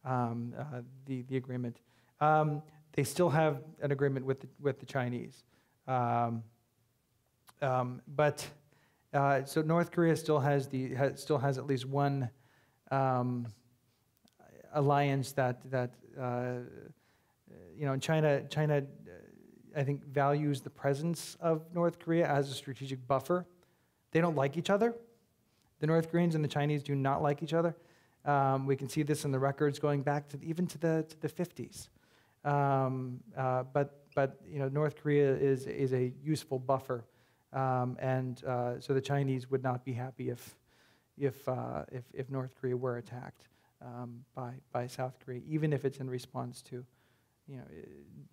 the agreement. They still have an agreement with the Chinese. So North Korea still has at least one alliance that China I think values the presence of North Korea as a strategic buffer. They don't like each other. The North Koreans and the Chinese do not like each other. We can see this in the records going back to even to the 50s. But North Korea is a useful buffer, and so the Chinese would not be happy if North Korea were attacked by South Korea, even if it's in response to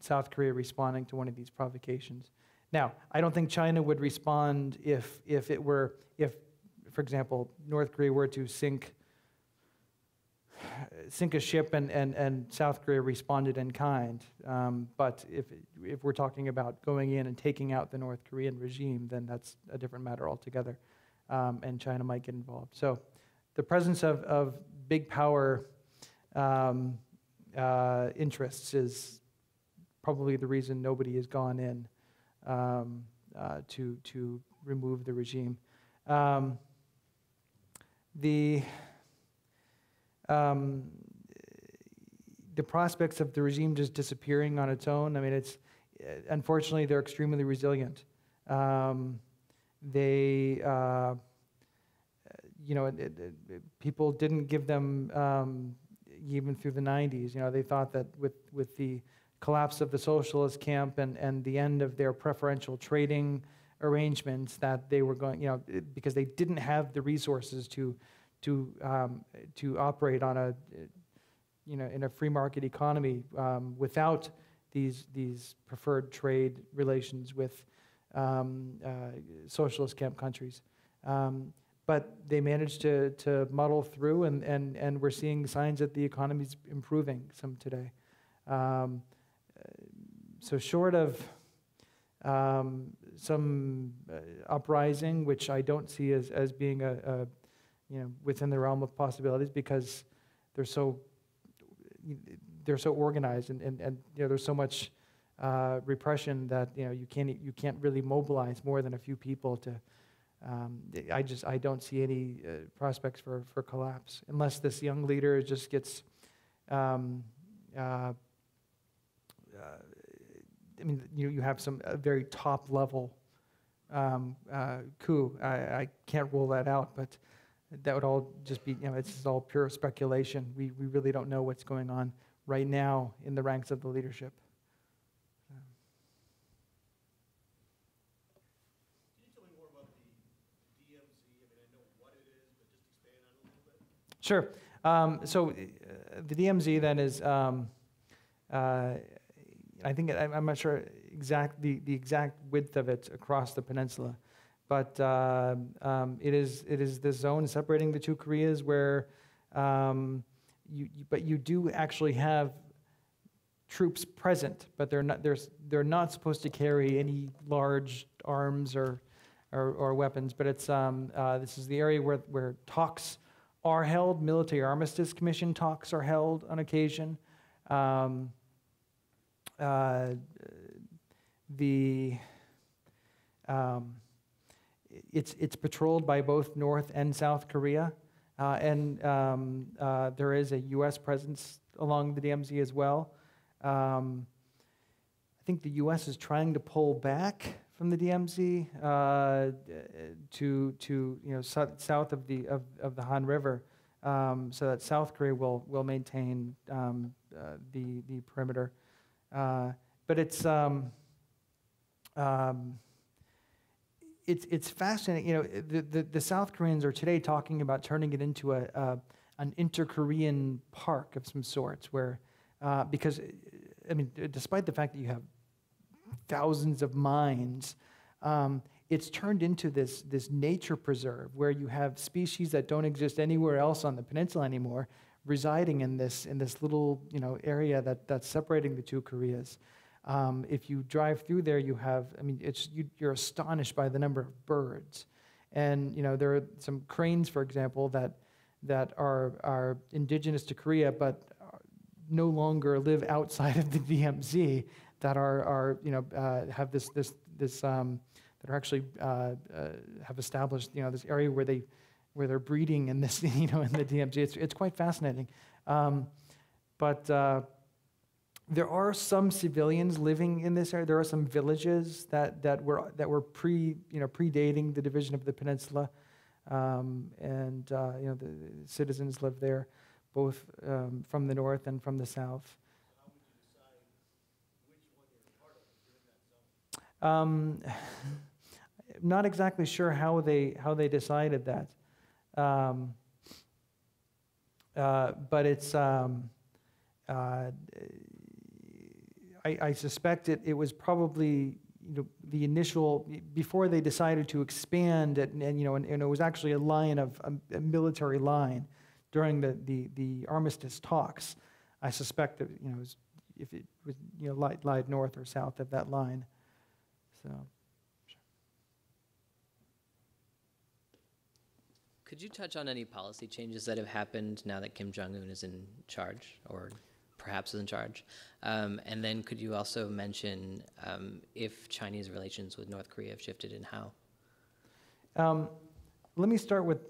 South Korea responding to one of these provocations. Now, I don't think China would respond if, for example, North Korea were to sink a ship and South Korea responded in kind. But if we're talking about going in and taking out the North Korean regime, then that's a different matter altogether, and China might get involved. So the presence of big power interests is probably the reason nobody has gone in to remove the regime. The prospects of the regime just disappearing on its own, I mean, unfortunately, they're extremely resilient. People didn't give them, even through the 90s, they thought that with the collapse of the socialist camp and the end of their preferential trading arrangements, that they were going, because they didn't have the resources to operate on in a free market economy without these preferred trade relations with socialist camp countries. But they managed to muddle through, and we're seeing signs that the economy's improving some today. So short of some uprising, which I don't see as being within the realm of possibilities, because they're so organized and there's so much repression that you can't really mobilize more than a few people to. I don't see any prospects for collapse unless this young leader just gets. You have some very top level coup. I can't rule that out, but that would all just be, it's just all pure speculation. We really don't know what's going on right now in the ranks of the leadership. Can you tell me more about the DMZ? I know what it is, but just expand on it a little bit. Sure. So the DMZ then is, I think, I'm not sure the exact width of it across the peninsula, but it is the zone separating the two Koreas where you do actually have troops present, but they're not supposed to carry any large arms or weapons. But it's this is the area where talks are held. Military Armistice Commission talks are held on occasion. It's patrolled by both North and South Korea, and there is a U.S. presence along the DMZ as well. I think the U.S. is trying to pull back from the DMZ to south of the Han River, so that South Korea will maintain the perimeter. But it's fascinating. The South Koreans are today talking about turning it into an inter-Korean park of some sorts, where because despite the fact that you have thousands of mines, it's turned into this nature preserve where you have species that don't exist anywhere else on the peninsula anymore, residing in this little area that's separating the two Koreas. If you drive through there, you have you're astonished by the number of birds, and there are some cranes, for example, that are indigenous to Korea but no longer live outside of the DMZ, that have this that are actually have established this area where they're breeding in this in the DMZ. It's quite fascinating. But there are some civilians living in this area. There are some villages that were predating the division of the peninsula, the citizens live there, both from the north and from the south. How would you decide which one you're part of within that zone? Not exactly sure how they decided that, but it's. I suspect it was probably the initial, before they decided to expand it, and it was actually a line of a military line during the armistice talks. I suspect that if it was lied north or south of that line. So. Could you touch on any policy changes that have happened now that Kim Jong-un is in charge, or perhaps is in charge? And then could you also mention if Chinese relations with North Korea have shifted and how? Let me start with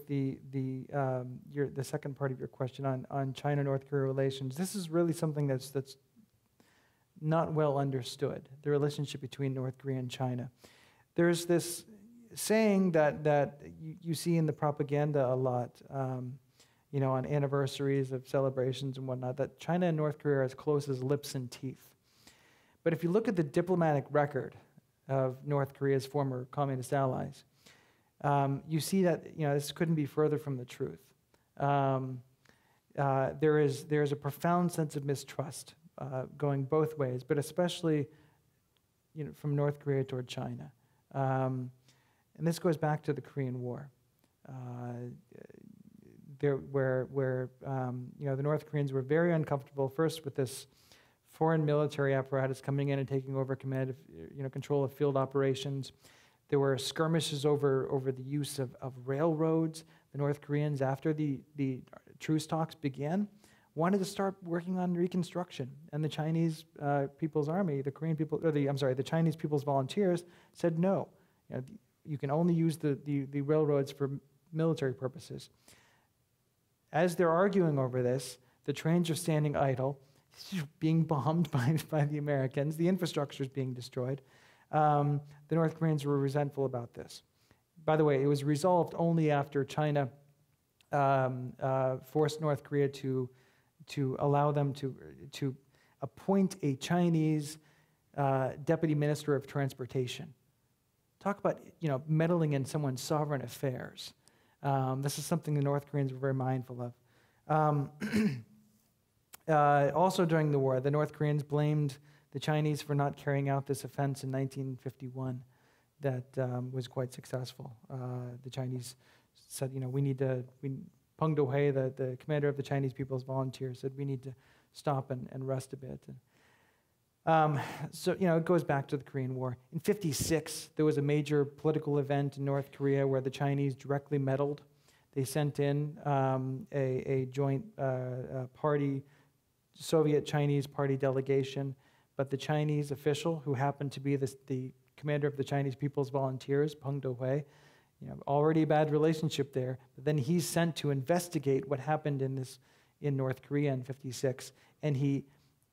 the second part of your question on China-North Korea relations. This is really something that's not well understood, the relationship between North Korea and China. There's this saying that you see in the propaganda a lot, on anniversaries of celebrations and whatnot, that China and North Korea are as close as lips and teeth. But if you look at the diplomatic record of North Korea's former communist allies, you see that this couldn't be further from the truth. There is a profound sense of mistrust going both ways, but especially from North Korea toward China. And this goes back to the Korean War, where the North Koreans were very uncomfortable first with this foreign military apparatus coming in and taking over command of, control of field operations. There were skirmishes over the use of railroads. The North Koreans, after the truce talks began, wanted to start working on reconstruction, and the Chinese People's Army, the Chinese People's Volunteers said no. You can only use the railroads for military purposes. As they're arguing over this, the trains are standing idle, being bombed by the Americans. The infrastructure is being destroyed. The North Koreans were resentful about this. By the way, it was resolved only after China forced North Korea to allow them to appoint a Chinese deputy minister of transportation. Talk about meddling in someone's sovereign affairs. This is something the North Koreans were very mindful of. Also during the war, the North Koreans blamed the Chinese for not carrying out this offense in 1951 that was quite successful. The Chinese said, Peng Dehuai, the commander of the Chinese People's Volunteers, said we need to stop and rest a bit. It goes back to the Korean War. In 1956, there was a major political event in North Korea where the Chinese directly meddled. They sent in a joint Soviet-Chinese party delegation, but the Chinese official, who happened to be the commander of the Chinese People's Volunteers, Peng Dehuai, already a bad relationship there, but then he's sent to investigate what happened in North Korea in 1956, and he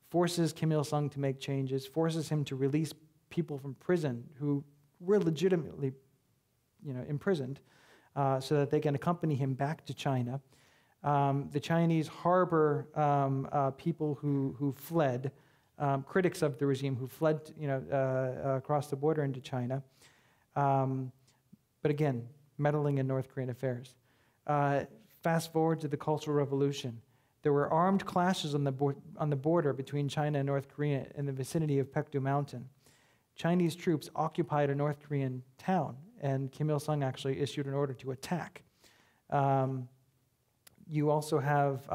forces Kim Il-sung to make changes, forces him to release people from prison who were legitimately, imprisoned, so that they can accompany him back to China. The Chinese harbor people who fled, critics of the regime who fled, across the border into China. But again, meddling in North Korean affairs. Fast forward to the Cultural Revolution. There were armed clashes on the border between China and North Korea in the vicinity of Paektu Mountain. Chinese troops occupied a North Korean town, and Kim Il-sung actually issued an order to attack. You also have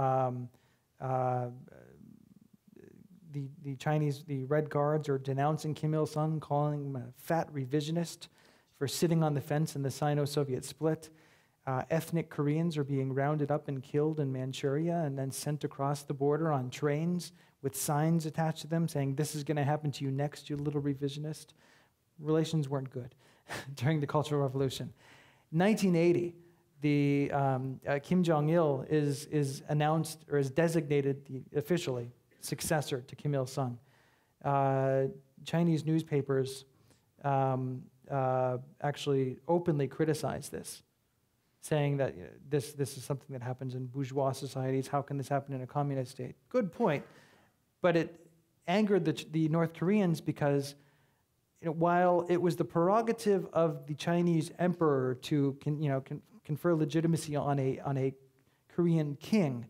the Red Guards are denouncing Kim Il-sung, calling him a fat revisionist for sitting on the fence in the Sino-Soviet split. Ethnic Koreans are being rounded up and killed in Manchuria and then sent across the border on trains with signs attached to them saying, "This is going to happen to you next, you little revisionist." Relations weren't good during the Cultural Revolution. 1980, Kim Jong-il is announced or is designated the officially successor to Kim Il-sung. Chinese newspapers actually openly criticize this, saying that this is something that happens in bourgeois societies. How can this happen in a communist state? Good point, but it angered the North Koreans because while it was the prerogative of the Chinese emperor to confer legitimacy on a Korean king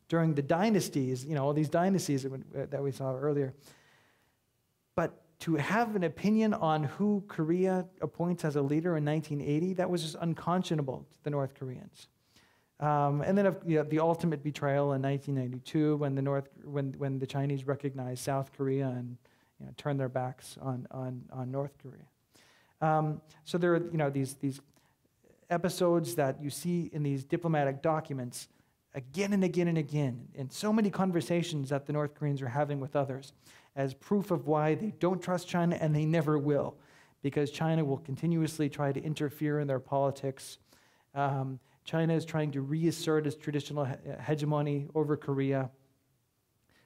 during the dynasties, all these dynasties that we saw earlier, but to have an opinion on who Korea appoints as a leader in 1980, that was just unconscionable to the North Koreans. And then the ultimate betrayal in 1992 when the Chinese recognized South Korea and turned their backs on North Korea. So there are these episodes that you see in these diplomatic documents again and again and again, in so many conversations that the North Koreans are having with others, as proof of why they don't trust China, and they never will, because China will continuously try to interfere in their politics. China is trying to reassert its traditional hegemony over Korea.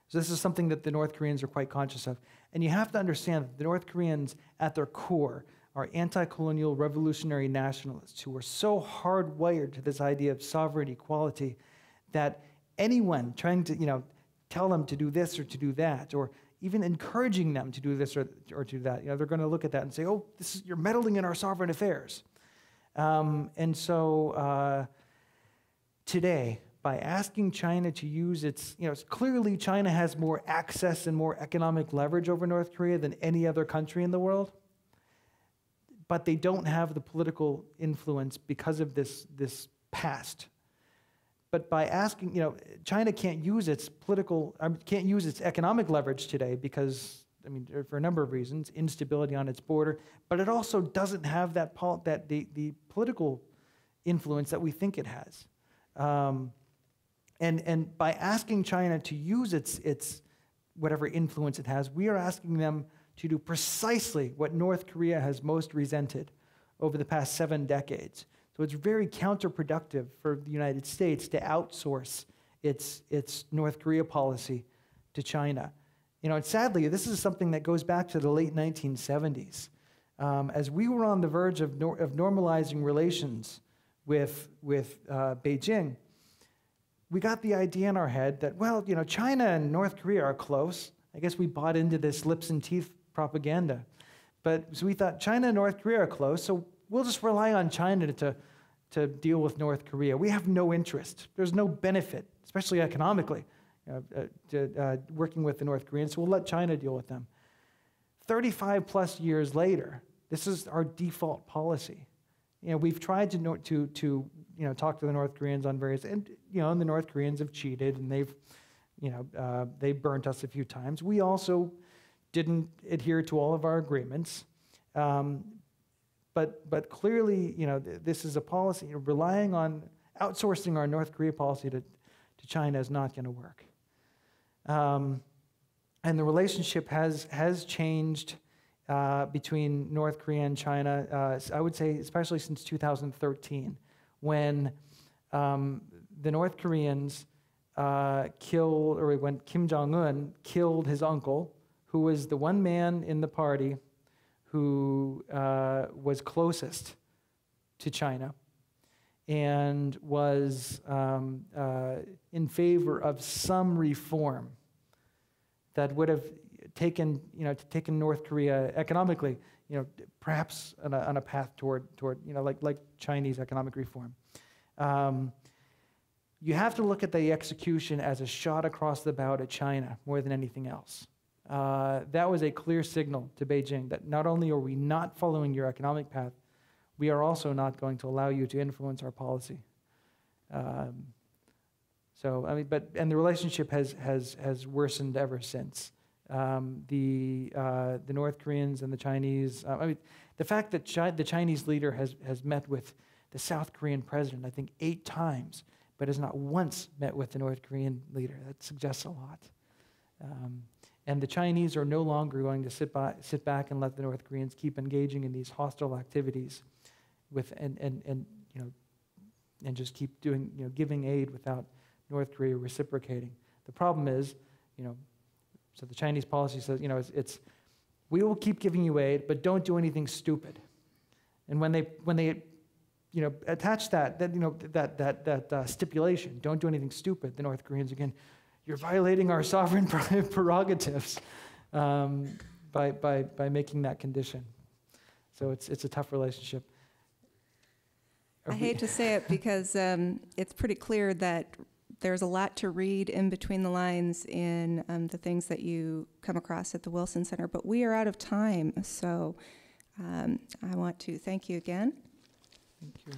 So this is something that the North Koreans are quite conscious of. And you have to understand that the North Koreans, at their core, are anti-colonial revolutionary nationalists who are so hardwired to this idea of sovereign equality that anyone trying to tell them to do this or to do that, or even encouraging them to do this or to do that, they're going to look at that and say, oh, you're meddling in our sovereign affairs. And so today, by asking China to use its, clearly China has more access and more economic leverage over North Korea than any other country in the world, but they don't have the political influence because of this past. But by asking, China can't use its economic leverage today because, for a number of reasons, instability on its border, but it also doesn't have the political influence that we think it has. And by asking China to use its whatever influence it has, we are asking them to do precisely what North Korea has most resented over the past 7 decades. So it's very counterproductive for the United States to outsource its North Korea policy to China. And sadly, this is something that goes back to the late 1970s. As we were on the verge of normalizing relations with Beijing, we got the idea in our head that, China and North Korea are close. I guess we bought into this lips and teeth propaganda. So we thought China and North Korea are close, so we'll just rely on China to deal with North Korea. We have no interest. There's no benefit, especially economically, to working with the North Koreans, so we'll let China deal with them. 35 plus years later, this is our default policy. We've tried to talk to the North Koreans on various, and the North Koreans have cheated, and they burnt us a few times. We also didn't adhere to all of our agreements. But clearly, this is a policy. Relying on outsourcing our North Korea policy to China is not going to work. And the relationship has changed between North Korea and China, I would say especially since 2013, when the North Koreans when Kim Jong-un killed his uncle, who was the one man in the party who was closest to China and was in favor of some reform that would have taken North Korea economically, perhaps on a path toward like Chinese economic reform. You have to look at the execution as a shot across the bow to China more than anything else. That was a clear signal to Beijing that not only are we not following your economic path, we are also not going to allow you to influence our policy. And the relationship has worsened ever since. The North Koreans and the Chinese. The fact that the Chinese leader has met with the South Korean president, I think 8 times, but has not once met with the North Korean leader. That suggests a lot. And the Chinese are no longer going to sit back and let the North Koreans keep engaging in these hostile activities, and just keep doing, giving aid without North Korea reciprocating. The problem is, so the Chinese policy says, it's we will keep giving you aid, but don't do anything stupid. And when they attach that stipulation, don't do anything stupid, the North Koreans again, you're violating our sovereign prerogatives by making that condition. So it's a tough relationship. I hate to say it because it's pretty clear that there's a lot to read in between the lines in the things that you come across at the Wilson Center, but we are out of time, so I want to thank you again. Thank you.